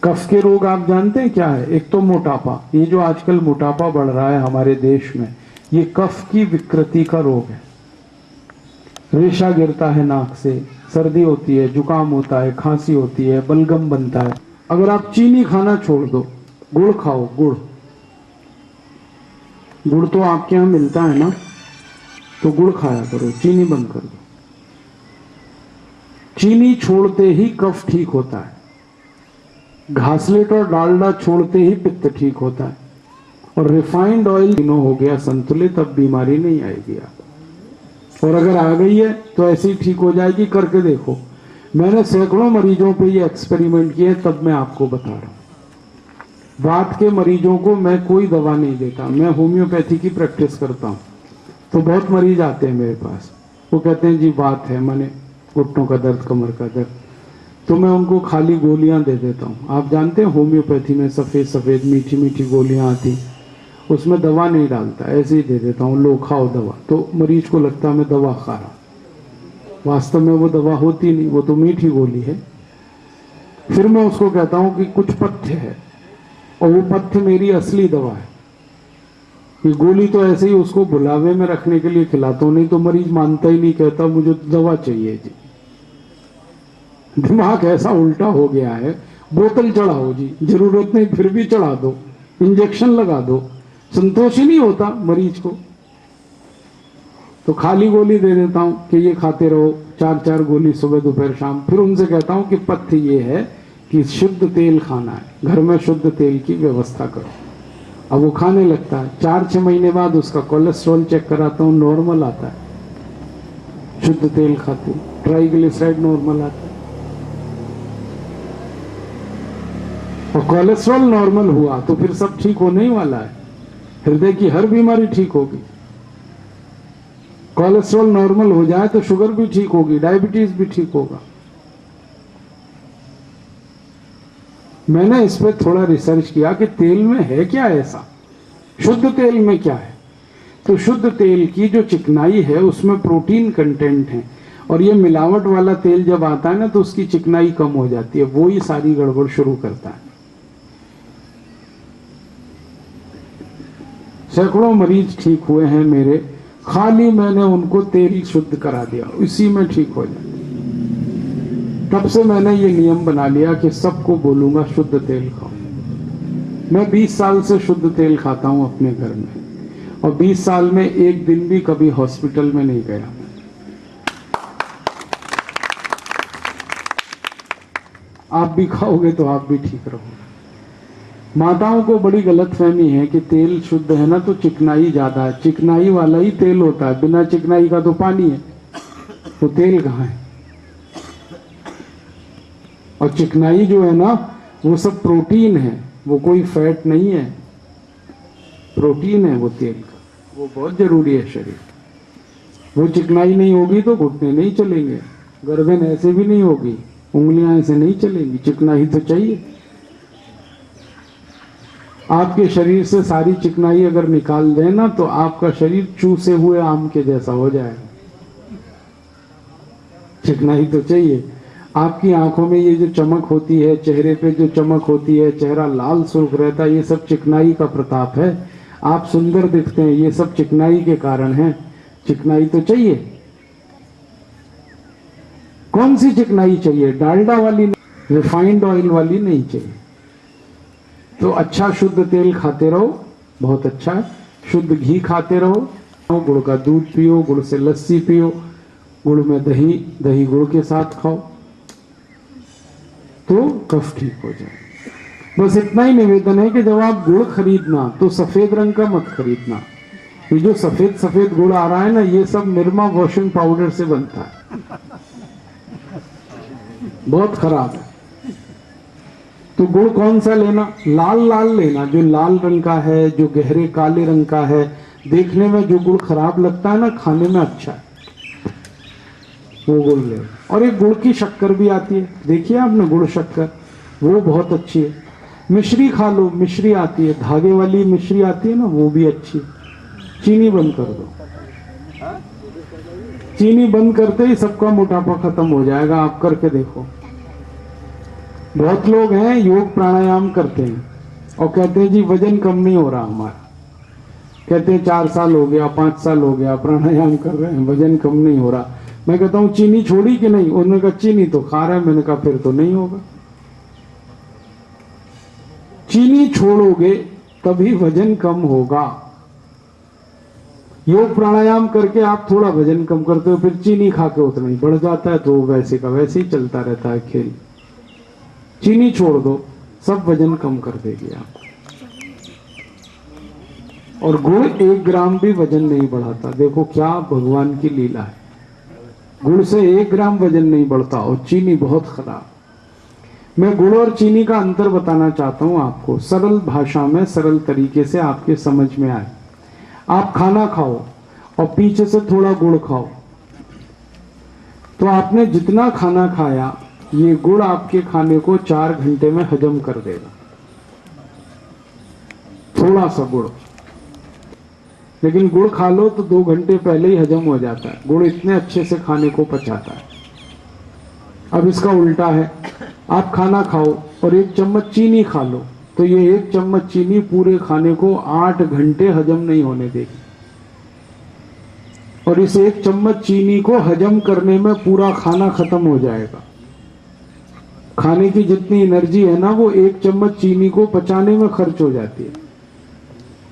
कफ के रोग आप जानते हैं क्या है? एक तो मोटापा, ये जो आजकल मोटापा बढ़ रहा है हमारे देश में, ये कफ की विकृति का रोग है। रेशा गिरता है नाक से, सर्दी होती है, जुकाम होता है, खांसी होती है, बलगम बनता है। अगर आप चीनी खाना छोड़ दो, गुड़ खाओ, गुड़ तो आपके यहाँ मिलता है ना, तो गुड़ खाया करो, चीनी बंद कर दो। चीनी छोड़ते ही कफ ठीक होता है, घासलेट और डालडा छोड़ते ही पित्त ठीक होता है, और रिफाइंड ऑयल तीनों हो गया संतुलित, अब बीमारी नहीं आएगी आप। और अगर आ गई है तो ऐसे ही ठीक हो जाएगी, करके देखो। मैंने सैकड़ों मरीजों पे ये एक्सपेरिमेंट किए, तब मैं आपको बता रहा हूं। वात के मरीजों को मैं कोई दवा नहीं देता, मैं होम्योपैथी की प्रैक्टिस करता हूं। तो बहुत मरीज आते हैं मेरे पास, वो कहते हैं जी वात है, माने घुटनों का दर्द, कमर का दर्द, तो मैं उनको खाली गोलियां दे देता हूं। आप जानते हैं होम्योपैथी में सफेद सफेद मीठी मीठी गोलियां आती, उसमें दवा नहीं डालता, ऐसे ही दे देता हूं, लो खाओ दवा। तो मरीज को लगता है मैं दवा खा रहा, वास्तव में वो दवा होती नहीं, वो तो मीठी गोली है। फिर मैं उसको कहता हूं कि कुछ पथ्य है, और वो पथ्य मेरी असली दवा है। ये गोली तो ऐसे ही उसको बुलावे में रखने के लिए खिलाता हूं, नहीं तो मरीज मानता ही नहीं, कहता मुझे दवा चाहिए जी। दिमाग ऐसा उल्टा हो गया है, बोतल चढ़ाओ जी, जरूरत नहीं फिर भी चढ़ा दो, इंजेक्शन लगा दो, संतोष ही नहीं होता मरीज को। तो खाली गोली दे देता हूं कि ये खाते रहो, 4-4 गोली सुबह दोपहर शाम। फिर उनसे कहता हूं कि पथ्य ये है कि शुद्ध तेल खाना है, घर में शुद्ध तेल की व्यवस्था करो। अब वो खाने लगता है, 4-6 महीने बाद उसका कोलेस्ट्रॉल चेक कराता हूं, नॉर्मल आता है, शुद्ध तेल खाते, ट्राइग्लिसराइड नॉर्मल आता है। और कोलेस्ट्रॉल नॉर्मल हुआ तो फिर सब ठीक होने ही वाला है, हृदय की हर बीमारी ठीक होगी। कोलेस्ट्रॉल नॉर्मल हो जाए तो शुगर भी ठीक होगी, डायबिटीज भी ठीक होगा। मैंने इस पर थोड़ा रिसर्च किया कि तेल में है क्या ऐसा, शुद्ध तेल में क्या है। तो शुद्ध तेल की जो चिकनाई है उसमें प्रोटीन कंटेंट है, और ये मिलावट वाला तेल जब आता है ना तो उसकी चिकनाई कम हो जाती है, वो ही सारी गड़बड़ शुरू करता है। सैकड़ों मरीज ठीक हुए हैं मेरे, खाली मैंने उनको तेल शुद्ध करा दिया, इसी में ठीक हो जाए। तब से मैंने ये नियम बना लिया कि सबको बोलूंगा शुद्ध तेल खाओ। मैं 20 साल से शुद्ध तेल खाता हूं अपने घर में, और 20 साल में एक दिन भी कभी हॉस्पिटल में नहीं गया। आप भी खाओगे तो आप भी ठीक रहोगे। माताओं को बड़ी गलतफहमी है कि तेल शुद्ध है ना तो चिकनाई ज्यादा है, चिकनाई वाला ही तेल होता है, बिना चिकनाई का तो पानी है, तो तेल कहाँ है। और चिकनाई जो है ना वो सब प्रोटीन है, वो कोई फैट नहीं है, प्रोटीन है वो तेल का, वो बहुत जरूरी है शरीर। वो चिकनाई नहीं होगी तो घुटने नहीं चलेंगे, गर्दन ऐसे भी नहीं होगी, उंगलियां ऐसे नहीं चलेंगी, चिकनाई तो चाहिए। आपके शरीर से सारी चिकनाई अगर निकाल दें ना तो आपका शरीर चूसे हुए आम के जैसा हो जाएगा। चिकनाई तो चाहिए। आपकी आंखों में ये जो चमक होती है, चेहरे पे जो चमक होती है, चेहरा लाल सुर्ख रहता है, ये सब चिकनाई का प्रताप है। आप सुंदर दिखते हैं, ये सब चिकनाई के कारण है। चिकनाई तो चाहिए। कौन सी चिकनाई चाहिए? डालडा वाली, रिफाइंड ऑयल वाली नहीं चाहिए। तो अच्छा शुद्ध तेल खाते रहो, बहुत अच्छा है। शुद्ध घी खाते रहो, गुड़ का दूध पियो, गुड़ से लस्सी पियो, गुड़ में दही, दही गुड़ के साथ खाओ तो कफ ठीक हो जाए। बस इतना ही निवेदन है कि जब आप गुड़ खरीदना तो सफेद रंग का मत खरीदना। ये जो सफेद सफेद गुड़ आ रहा है ना, ये सब निरमा वॉशिंग पाउडर से बनता है, बहुत खराब है। तो गुड़ कौन सा लेना? लाल लाल लेना, जो लाल रंग का है, जो गहरे काले रंग का है। देखने में जो गुड़ खराब लगता है ना, खाने में अच्छा है, वो गुड़ ले। और एक गुड़ की शक्कर भी आती है, देखिए आपने गुड़ शक्कर, वो बहुत अच्छी है। मिश्री खा लो, मिश्री आती है, धागे वाली मिश्री आती है ना, वो भी अच्छी है। चीनी बंद कर दो, चीनी बंद करते ही सबका मोटापा खत्म हो जाएगा। आप करके देखो। बहुत लोग हैं योग प्राणायाम करते हैं और कहते हैं जी वजन कम नहीं हो रहा हमारा। कहते हैं 4 साल हो गया, 5 साल हो गया प्राणायाम कर रहे हैं, वजन कम नहीं हो रहा। मैं कहता हूं चीनी छोड़ी कि नहीं? उन्होंने कहा चीनी तो खा रहा है। मैंने कहा फिर तो नहीं होगा। चीनी छोड़ोगे तभी वजन कम होगा। योग प्राणायाम करके आप थोड़ा वजन कम करते हो, फिर चीनी खा के उतना ही बढ़ जाता है, तो वैसे का वैसे ही चलता रहता है खेल। चीनी छोड़ दो, सब वजन कम कर देगी आपको। और गुड़ 1 ग्राम भी वजन नहीं बढ़ाता। देखो क्या भगवान की लीला है। गुड़ से 1 ग्राम वजन नहीं बढ़ता और चीनी बहुत खराब। मैं गुड़ और चीनी का अंतर बताना चाहता हूं आपको, सरल भाषा में, सरल तरीके से आपके समझ में आए। आप खाना खाओ और पीछे से थोड़ा गुड़ खाओ, तो आपने जितना खाना खाया, ये गुड़ आपके खाने को 4 घंटे में हजम कर देगा। थोड़ा सा गुड़, लेकिन गुड़ खा लो तो 2 घंटे पहले ही हजम हो जाता है। गुड़ इतने अच्छे से खाने को पचाता है। अब इसका उल्टा है, आप खाना खाओ और 1 चम्मच चीनी खा लो, तो ये 1 चम्मच चीनी पूरे खाने को 8 घंटे हजम नहीं होने देगी। और इस 1 चम्मच चीनी को हजम करने में पूरा खाना खत्म हो जाएगा। खाने की जितनी एनर्जी है ना, वो 1 चम्मच चीनी को पचाने में खर्च हो जाती है।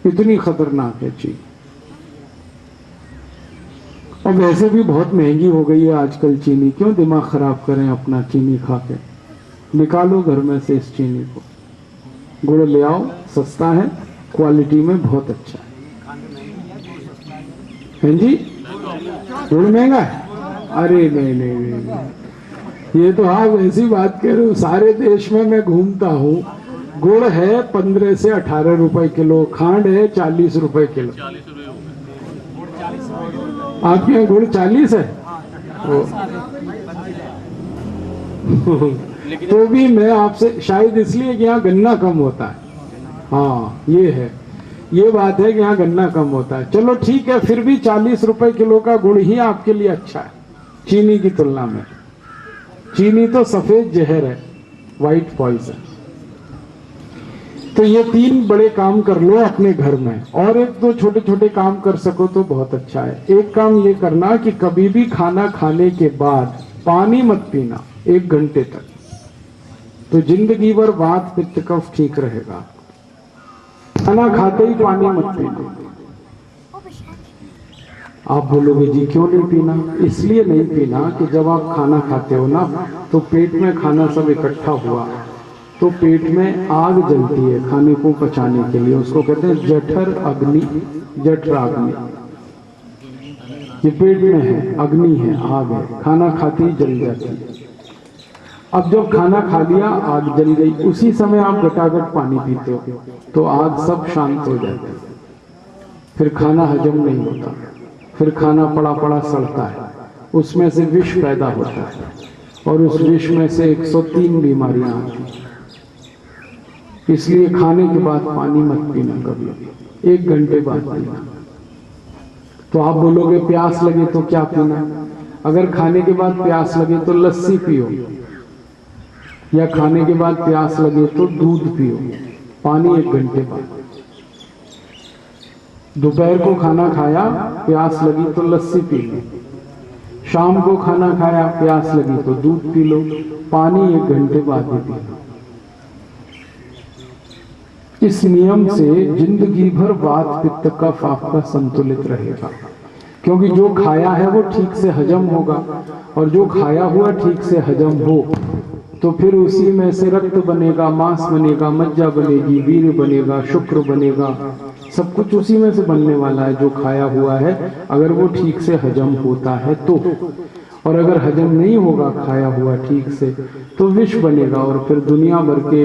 इतनी खतरनाक है चीनी। और वैसे भी बहुत महंगी हो गई है आजकल चीनी। क्यों दिमाग खराब करें अपना चीनी खा के? निकालो घर में से इस चीनी को, गुड़ ले आओ, सस्ता है, क्वालिटी में बहुत अच्छा है जी। गुड़ महंगा है? अरे नहीं नहीं नहीं, ये तो आप ऐसी बात कह रहे हो। सारे देश में मैं घूमता हूँ, गुड़ है 15 से 18 रुपए किलो, खांड है 40 रुपए किलो। आपके यहाँ गुड़ 40 है? तो भी मैं आपसे, शायद इसलिए कि यहाँ गन्ना कम होता है। हाँ ये है, ये बात है कि यहाँ गन्ना कम होता है। चलो ठीक है, फिर भी 40 रुपए किलो का गुड़ ही आपके लिए अच्छा है चीनी की तुलना में। चीनी तो सफेद जहर है, व्हाइट पॉइजन। तो ये 3 बड़े काम कर लो अपने घर में, और 1-2 छोटे छोटे काम कर सको तो बहुत अच्छा है। एक काम ये करना कि कभी भी खाना खाने के बाद पानी मत पीना 1 घंटे तक, तो जिंदगी भर वात पित्त कफ ठीक रहेगा। खाना खाते ही पानी मत पीना। आप बोलोगे जी क्यों नहीं पीना? इसलिए नहीं पीना कि जब आप खाना खाते हो ना, तो पेट में खाना सब इकट्ठा हुआ, तो पेट में आग जलती है खाने को पचाने के लिए। उसको कहते हैं जठर अग्नि, जठराग्नि। ये पेट में है, अग्नि है, आग है, खाना खाते ही जल जाती है। अब जब खाना खा लिया, आग जल गई, उसी समय आप गटागट पानी पीते हो, तो आग सब शांत हो जाती है। फिर खाना हजम नहीं होता, फिर खाना पड़ा पड़ा सड़ता है, उसमें से विष पैदा होता है, और उस विष में से 103 बीमारियां आती हैं। इसलिए खाने के बाद पानी मत पीना कभी, 1 घंटे बाद पीना। तो आप बोलोगे प्यास लगे तो क्या पीना? अगर खाने के बाद प्यास लगे तो लस्सी पियो, या खाने के बाद प्यास लगे तो दूध पियो, पानी 1 घंटे बाद। दोपहर को खाना खाया, प्यास लगी तो लस्सी पी लो, शाम को खाना खाया, प्यास लगी तो दूध पी लो, पानी 1 घंटे बाद ही पी लो। इस नियम से जिंदगी भर वात पित्त कफ आपका संतुलित रहेगा, क्योंकि जो खाया है वो ठीक से हजम होगा, और जो खाया हुआ ठीक से हजम हो तो फिर उसी में से रक्त बनेगा, मांस बनेगा, मज्जा बनेगी, वीर्य बनेगा, शुक्र बनेगा, सब कुछ उसी में से बनने वाला है जो खाया हुआ है, अगर वो ठीक से हजम होता है तो। और अगर हजम नहीं होगा खाया हुआ ठीक से तो विष बनेगा और फिर दुनिया भर के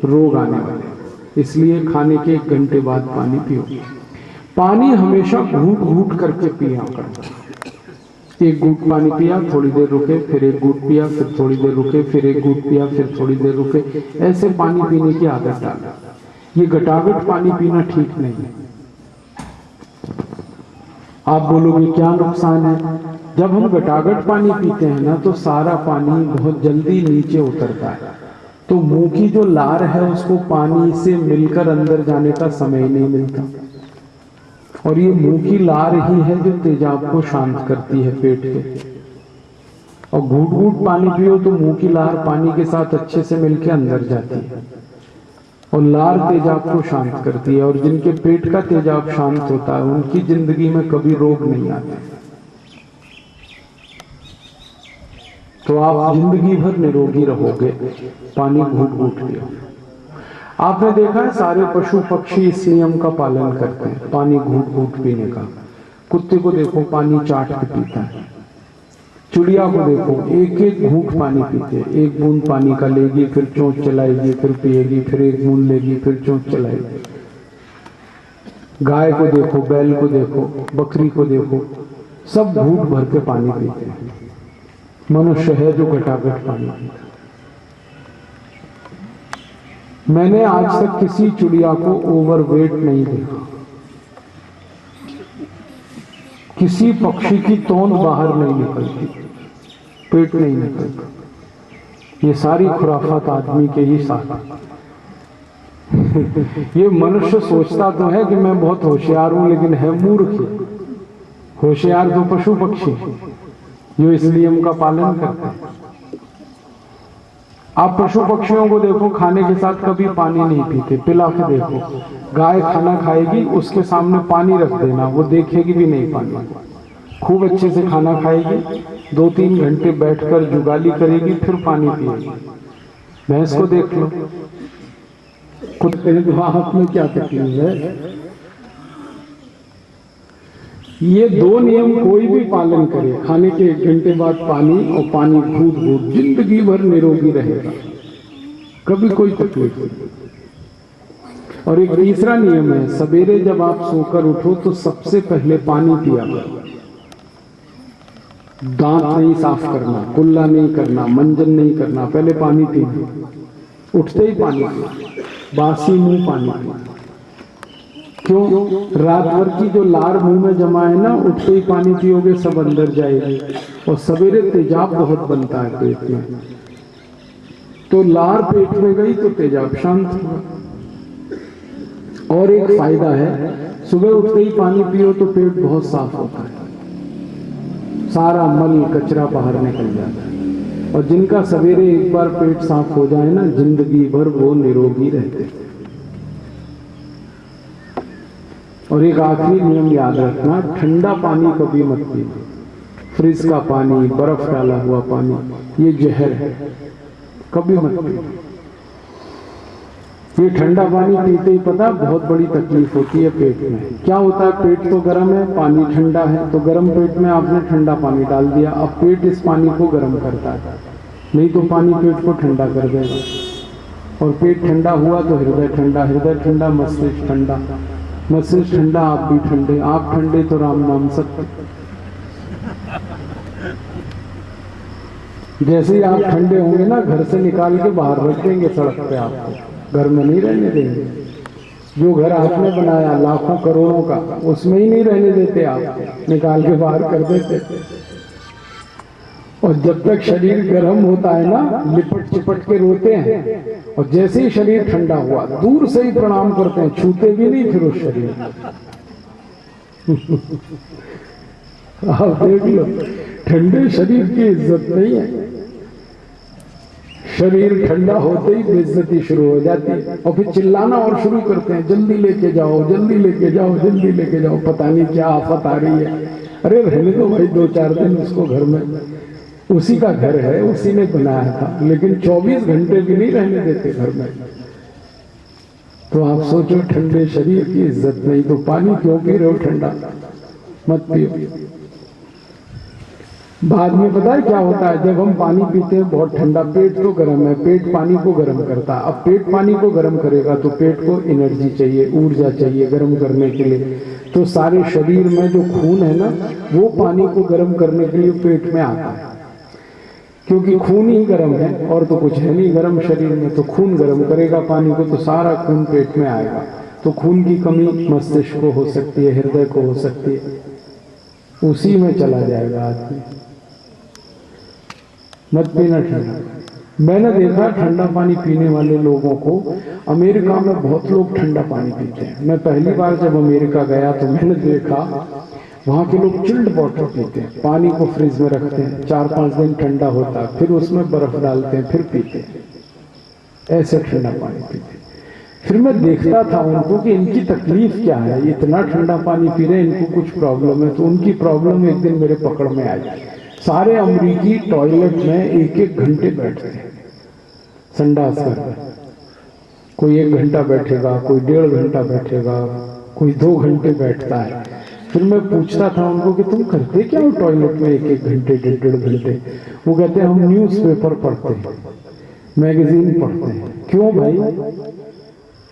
रोग आने वाले। इसलिए खाने के 1 घंटे बाद पानी पियो। पानी हमेशा घूट घूट करके पिया करो। 1 घूट पानी पिया, थोड़ी देर रुके, फिर 1 घूट पिया, फिर थोड़ी देर रुके, फिर 1 घूट पिया, फिर थोड़ी देर रुके। ऐसे पानी पीने की आदत डालो। ये गटागट पानी पीना ठीक नहीं है। आप बोलोगे क्या नुकसान है? जब हम गटागट पानी पीते हैं ना तो सारा पानी बहुत जल्दी नीचे उतरता है, तो मुंह की जो लार है उसको पानी से मिलकर अंदर जाने का समय नहीं मिलता। और ये मुंह की लार ही है जो तेजाब को शांत करती है पेट के। और घूट घूट पानी पियो तो मुंह की लार पानी के साथ अच्छे से मिलकर अंदर जाती है और लार तेजाब को शांत करती है। और जिनके पेट का तेजाब शांत होता है उनकी जिंदगी में कभी रोग नहीं आते। तो आप जिंदगी भर निरोगी रहोगे, पानी घूट घूट पियो। आपने देखा है सारे पशु पक्षी इस नियम का पालन करते हैं, पानी घूट घूट पीने का। कुत्ते को देखो पानी चाट के पीता है, चिड़िया को देखो 1-1 घूंट पानी पीते हैं। 1 बूंद पानी का लेगी, फिर चोंच चलाएगी, फिर पिएगी, फिर 1 बूंद लेगी, फिर चोंच चलाएगी। गाय को देखो, बैल को देखो, बकरी को देखो, सब घूंट भर के पानी पीते हैं। मनुष्य है जो घटाघट पानी पीता है। मैंने आज तक किसी चिड़िया को ओवरवेट नहीं देखा, किसी पक्षी की तोंद बाहर नहीं निकलती, पेट नहीं निकलता। ये सारी खुराफात आदमी के ही साथ। ये मनुष्य सोचता तो है कि मैं बहुत होशियार हूं, लेकिन है मूर्ख। होशियार तो पशु पक्षी जो इस नियम का पालन करते हैं। आप पशु पक्षियों को देखो, खाने के साथ कभी पानी नहीं पीते, पिला के देखो। गाय खाना खाएगी, उसके सामने पानी रख देना, वो देखेगी भी नहीं पानी। खूब अच्छे से खाना खाएगी, 2-3 घंटे बैठकर जुगाली करेगी, फिर पानी पिएगी। भैंस को देख लो, कुत्ते के हाथ में क्या तकलीफ है। ये 2 नियम कोई भी पालन करे, खाने के 1 घंटे बाद पानी और पानी घूट घूट, जिंदगी भर निरोगी रहेगा, कभी कोई तकलीफ नहीं। और एक तीसरा नियम है, सवेरे जब आप सोकर उठो तो सबसे पहले पानी पिया करो। दांत नहीं साफ करना, कुल्ला नहीं करना, मंजन नहीं करना, पहले पानी पीना। उठते ही पानी पीना, बासी मुंह पानी पीना। क्यों? रात भर की जो लार मुंह में जमा है ना, उठते ही पानी पियोगे सब अंदर जाएगी। और सवेरे तेजाब बहुत बनता है पेट में, तो लार पेट में गई तो तेजाब शांत हुआ। और एक फायदा है, सुबह उठते ही पानी पियो तो पेट बहुत साफ होता है, सारा मल कचरा बाहर निकल जाता है। और जिनका सवेरे एक बार पेट साफ हो जाए ना, जिंदगी भर वो निरोगी रहते हैं। और एक आखिरी नियम याद रखना, ठंडा पानी कभी मत पीना। फ्रिज का पानी, बर्फ डाला हुआ पानी, ये जहर है, कभी मत पीना। ये ठंडा पानी पीते ही पता बहुत बड़ी तकलीफ होती है पेट में। क्या होता है, पेट तो गर्म है, पानी ठंडा है, तो गर्म पेट में आपने ठंडा पानी डाल दिया, अब पेट इस पानी को गर्म करता है, नहीं तो पानी पेट को ठंडा कर देगा। और पेट ठंडा हुआ तो हृदय ठंडा, हृदय ठंडा मस्तिष्क ठंडा, मस्तिष्क ठंडा आप भी ठंडे, आप ठंडे तो राम नाम सत्य। जैसे ही आप ठंडे होंगे ना, घर से निकाल के बाहर रख देंगे सड़क पे, आपको घर में नहीं रहने देंगे। जो घर आपने बनाया लाखों करोड़ों का, उसमें ही नहीं रहने देते, आप निकाल के बाहर कर देते। और जब तक शरीर गर्म होता है ना, लिपट चिपट के रोते हैं, और जैसे ही शरीर ठंडा हुआ दूर से ही प्रणाम करते हैं, छूते भी नहीं फिर उस शरीर। आप देख लो, ठंडे शरीर की इज्जत नहीं है। शरीर ठंडा होते ही बेइज्जती शुरू हो जाती है, और फिर चिल्लाना और शुरू करते हैं, जल्दी लेके जाओ, जल्दी लेके जाओ, जल्दी लेके जाओ, पता नहीं क्या आफत आ रही है। अरे रहने दो भाई 2-4 दिन उसको घर में, उसी का घर है, उसी ने बनाया था, लेकिन 24 घंटे भी नहीं रहने देते घर में। तो आप सोचो, ठंडे शरीर की इज्जत नहीं तो पानी क्यों पी रहे हो ठंडा? मत पियो। बाद में पता है क्या होता है, जब हम पानी पीते हैं बहुत ठंडा, पेट तो गर्म है, पेट पानी को गर्म करता है। अब पेट पानी को गर्म करेगा तो पेट को एनर्जी चाहिए, ऊर्जा चाहिए गर्म करने के लिए। तो सारे शरीर में जो खून है ना, वो पानी को गर्म करने के लिए पेट में आता है, क्योंकि खून ही गर्म है और तो कुछ है नहीं गर्म शरीर में। तो खून गर्म करेगा पानी को, तो सारा खून पेट में आएगा। तो खून की कमी मस्तिष्क को हो सकती है, हृदय को हो सकती है, उसी में चला जाएगा आदमी। मत पीना ठंडा। मैंने देखा ठंडा पानी पीने वाले लोगों को, अमेरिका में बहुत लोग ठंडा पानी पीते हैं। मैं पहली बार जब अमेरिका गया तो मैंने देखा वहाँ के लोग चिल्ड वाटर पीते हैं, पानी को फ्रिज में रखते हैं, 4-5 दिन ठंडा होता है, फिर उसमें बर्फ डालते हैं, फिर पीते हैं, ऐसे ठंडा पानी पीते हैं। फिर मैं देखता था उनको कि इनकी तकलीफ क्या है, इतना ठंडा पानी पी रहे हैं, इनको कुछ प्रॉब्लम है। तो उनकी प्रॉब्लम एक दिन मेरे पकड़ में आई। सारे अमरीकी टॉयलेट में 1-1 घंटे बैठते हैं संडास कर, कोई 1 घंटा बैठेगा, कोई 1.5 घंटा बैठेगा, कोई 2 घंटे बैठता है। फिर मैं पूछता था उनको कि तुम करते क्या हो टॉयलेट में 1-1 घंटे 1.5 घंटे? वो कहते हैं हम न्यूज़पेपर पढ़ते हैं, मैगजीन पढ़ते हैं। क्यों भाई?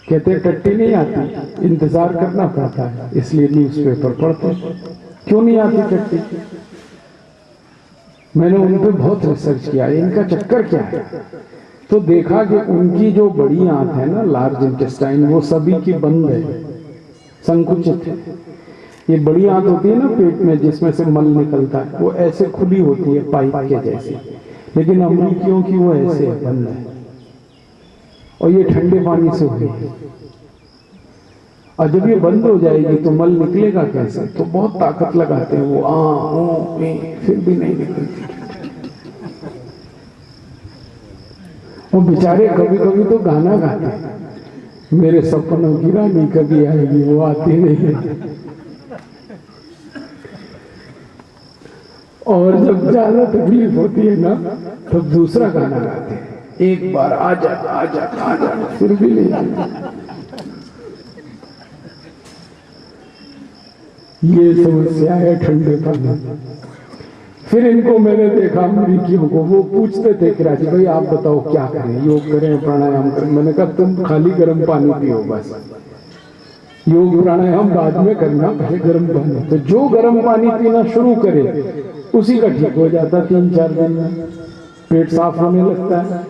कहते हैं टट्टी नहीं आती, इंतजार करना पड़ता है, इसलिए न्यूज़पेपर पढ़ते हैं। क्यों नहीं आती टट्टी? मैंने उन पर बहुत रिसर्च किया, इनका चक्कर क्या है। तो देखा कि उनकी जो बड़ी आंत है ना, लार्ज इंटेस्टाइन, वो सभी की बंद है, संकुचित है। ये बड़ी आंत होती है ना पेट में, जिसमें से मल निकलता है, वो ऐसे खुली होती है पाइप के जैसे, लेकिन अमरीकियों की वो ऐसे बंद है। और ये ठंडे पानी से हुई है। और जब ये बंद हो जाएगी तो मल निकलेगा कैसे? तो बहुत ताकत लगाते हैं वो, फिर भी नहीं निकलती। वो बेचारे कभी कभी तो गाना गाते हैं, मेरे सपनों की रानी कभी आएगी, वो आती नहीं है। और जब ज्यादा तकलीफ होती है ना, तब दूसरा गाना गाते हैं, एक बार आजा आजा आजा, फिर भी नहीं आएगी। ये समस्या है ठंडे पानी। फिर इनको मैंने देखा अमरीकियों को, वो पूछते थे कि राजी भाई आप बताओ क्या करें, योग करें प्राणायाम करें? मैंने कहा तुम खाली गर्म पानी पियो बस, योग प्राणायाम बाद में करना, पहले गर्म पानी। तो जो गर्म पानी पीना शुरू करे उसी का ठीक हो जाता 3-4 दिन में, पेट साफ होने लगता है,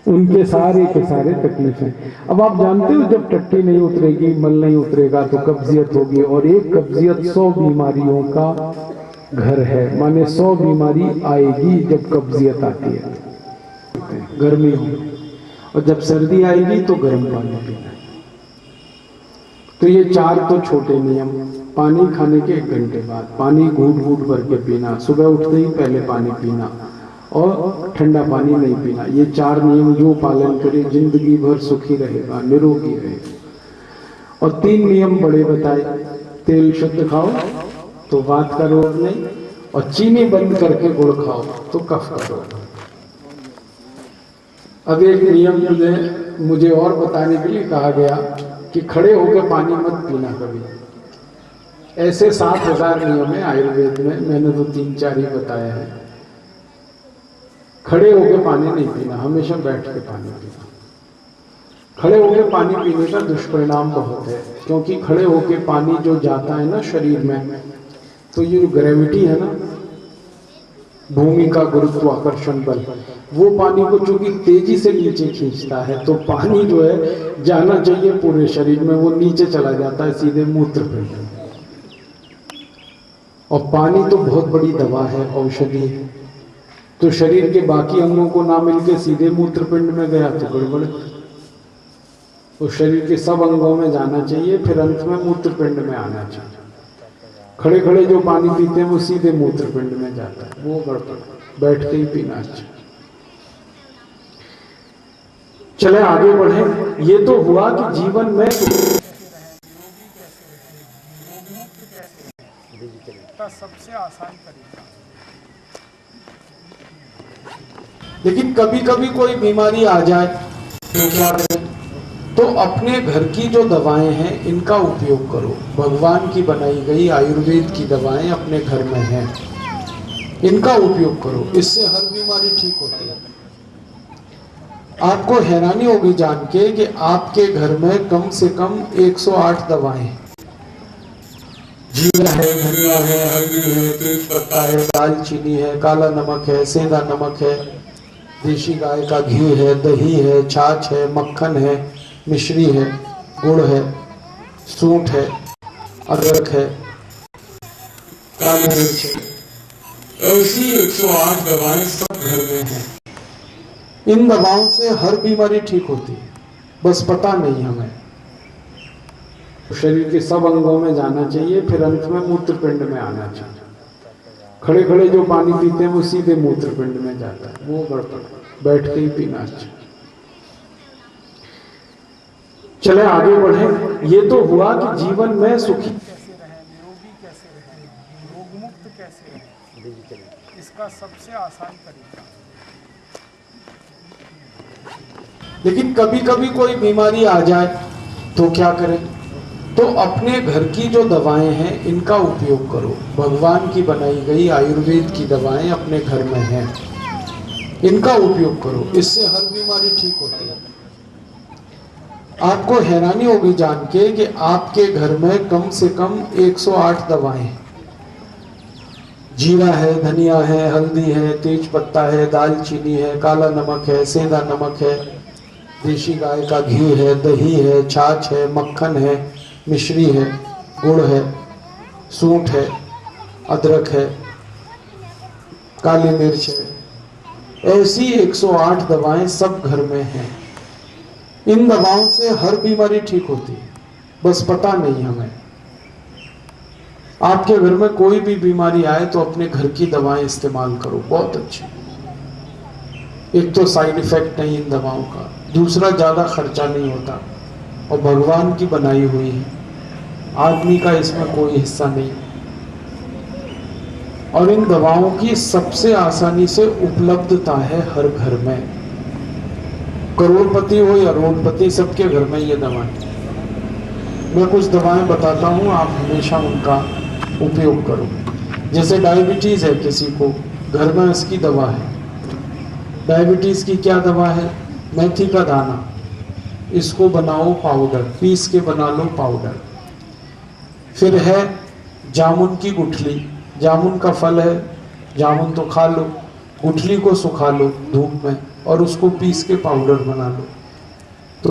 उनके सारे के सारे तकलीफें। अब आप जानते हो जब टट्टी नहीं उतरेगी, मल नहीं उतरेगा तो कब्जियत होगी, और एक कब्जियत 100 बीमारियों का घर है। माने 100 बीमारी आएगी जब कब्जियत आती है, गर्मी हो, और जब सर्दी आएगी तो गर्म पानी पीना। तो ये 4 तो छोटे नियम। पानी खाने के 1 घंटे बाद पानी घूट घूट भर के पीना, सुबह उठते ही पहले पानी पीना, और ठंडा पानी नहीं पीना। ये 4 नियम जो पालन करे जिंदगी भर सुखी रहेगा, निरोगी रहेगा। और 3 नियम बड़े बताए, तेल शुद्ध खाओ तो वात का रोग नहीं, और चीनी बंद करके गुड़ खाओ तो कफ का रोग। अब एक नियम मुझे और बताने के लिए कहा गया कि खड़े होकर पानी मत पीना कभी। ऐसे 7000 नियम है आयुर्वेद में, मैंने तो 3-4 ही बताए हैं। खड़े होकर पानी नहीं पीना, हमेशा बैठ के पानी पीना। खड़े होकर पानी पीने का दुष्परिणाम बहुत है, क्योंकि खड़े होकर पानी जो जाता है ना शरीर में, तो ये जो ग्रेविटी है ना, भूमि का गुरुत्वाकर्षण बल, वो पानी को चूंकि तेजी से नीचे खींचता है, तो पानी जो है जाना चाहिए पूरे शरीर में, वो नीचे चला जाता है सीधे मूत्रपिंड में। और पानी तो बहुत बड़ी दवा है, औषधि है। तो शरीर के बाकी अंगों को ना मिलके सीधे मूत्रपिंड में गया तो गड़बड़। तो शरीर के सब अंगों में जाना चाहिए, फिर अंत में मूत्रपिंड में आना चाहिए। खड़े खड़े जो पानी पीते हैं वो सीधे मूत्रपिंड में जाता है, वो गड़बड़। बैठ के ही पीना अच्छा। चले आगे बढ़े। ये तो हुआ कि जीवन में सबसे आसान तरीका। लेकिन कभी कभी कोई बीमारी आ जाए तो क्या करें? तो अपने घर की जो दवाएं हैं इनका उपयोग करो। भगवान की बनाई गई आयुर्वेद की दवाएं अपने घर में हैं, इनका उपयोग करो, इससे हर बीमारी ठीक होती है। आपको हैरानी होगी जान के कि आपके घर में कम से कम 108 दवाएं हैं। जीरा है, धनिया है, हल्दी है, तेज पत्ता है, दालचीनी है, काला नमक है, सेंधा नमक है, देशी गाय का घी है, दही है, छाछ है, मक्खन है, मिश्री है, गुड़ है, सूंठ है, अदरक है, काली मिर्च है। ऐसी 108 दवाएं सब घर में हैं। इन दवाओं से हर बीमारी ठीक होती है, बस पता नहीं हमें। शरीर के सब अंगों में जाना चाहिए, फिर अंत में मूत्रपिंड में आना चाहिए। खड़े खड़े जो पानी पीते हैं वो सीधे मूत्रपिंड में जाता है, वो गड़बड़, बैठ के ही पीना चाहिए। चले आगे बढ़े। ये तो हुआ कि जीवन में सुखी कैसे रहें, निरोगी कैसे रहें, रोगमुक्त कैसे रहें, इसका सबसे आसान तरीका। लेकिन कभी कभी कोई बीमारी आ जाए तो क्या करें? तो अपने घर की जो दवाएं हैं इनका उपयोग करो। भगवान की बनाई गई आयुर्वेद की दवाएं अपने घर में हैं, इनका उपयोग करो, इससे हर बीमारी ठीक होती है। आपको हैरानी होगी जान के कि आपके घर में कम से कम 108 दवाएं हैं। जीरा है, धनिया है, हल्दी है, तेज पत्ता है, दालचीनी है, काला नमक है, सेंधा नमक है, देशी गाय का घी है, दही है, छाछ है, मक्खन है, मिश्री है, गुड़ है, सूंठ है, अदरक है, काली मिर्च है। ऐसी 108 दवाएं सब घर में हैं। इन दवाओं से हर बीमारी ठीक होती है, बस पता नहीं हमें। आपके घर में कोई भी बीमारी आए तो अपने घर की दवाएं इस्तेमाल करो, बहुत अच्छी। एक तो साइड इफेक्ट नहीं इन दवाओं का, दूसरा ज्यादा खर्चा नहीं होता और भगवान की बनाई हुई है, आदमी का इसमें कोई हिस्सा नहीं। और इन दवाओं की सबसे आसानी से उपलब्धता है हर घर में। करोड़पति हो या रोडपति, सबके घर में ये दवाएं। मैं कुछ दवाएं बताता हूं, आप हमेशा उनका उपयोग करो। जैसे डायबिटीज है किसी को, घर में इसकी दवा है। डायबिटीज की क्या दवा है? मेथी का दाना, इसको बनाओ पाउडर, पीस के बना लो पाउडर। फिर है जामुन की गुठली, जामुन का फल है, जामुन तो खा लो, गुठली को सुखा लो धूप में और उसको पीस के पाउडर बना लो। तो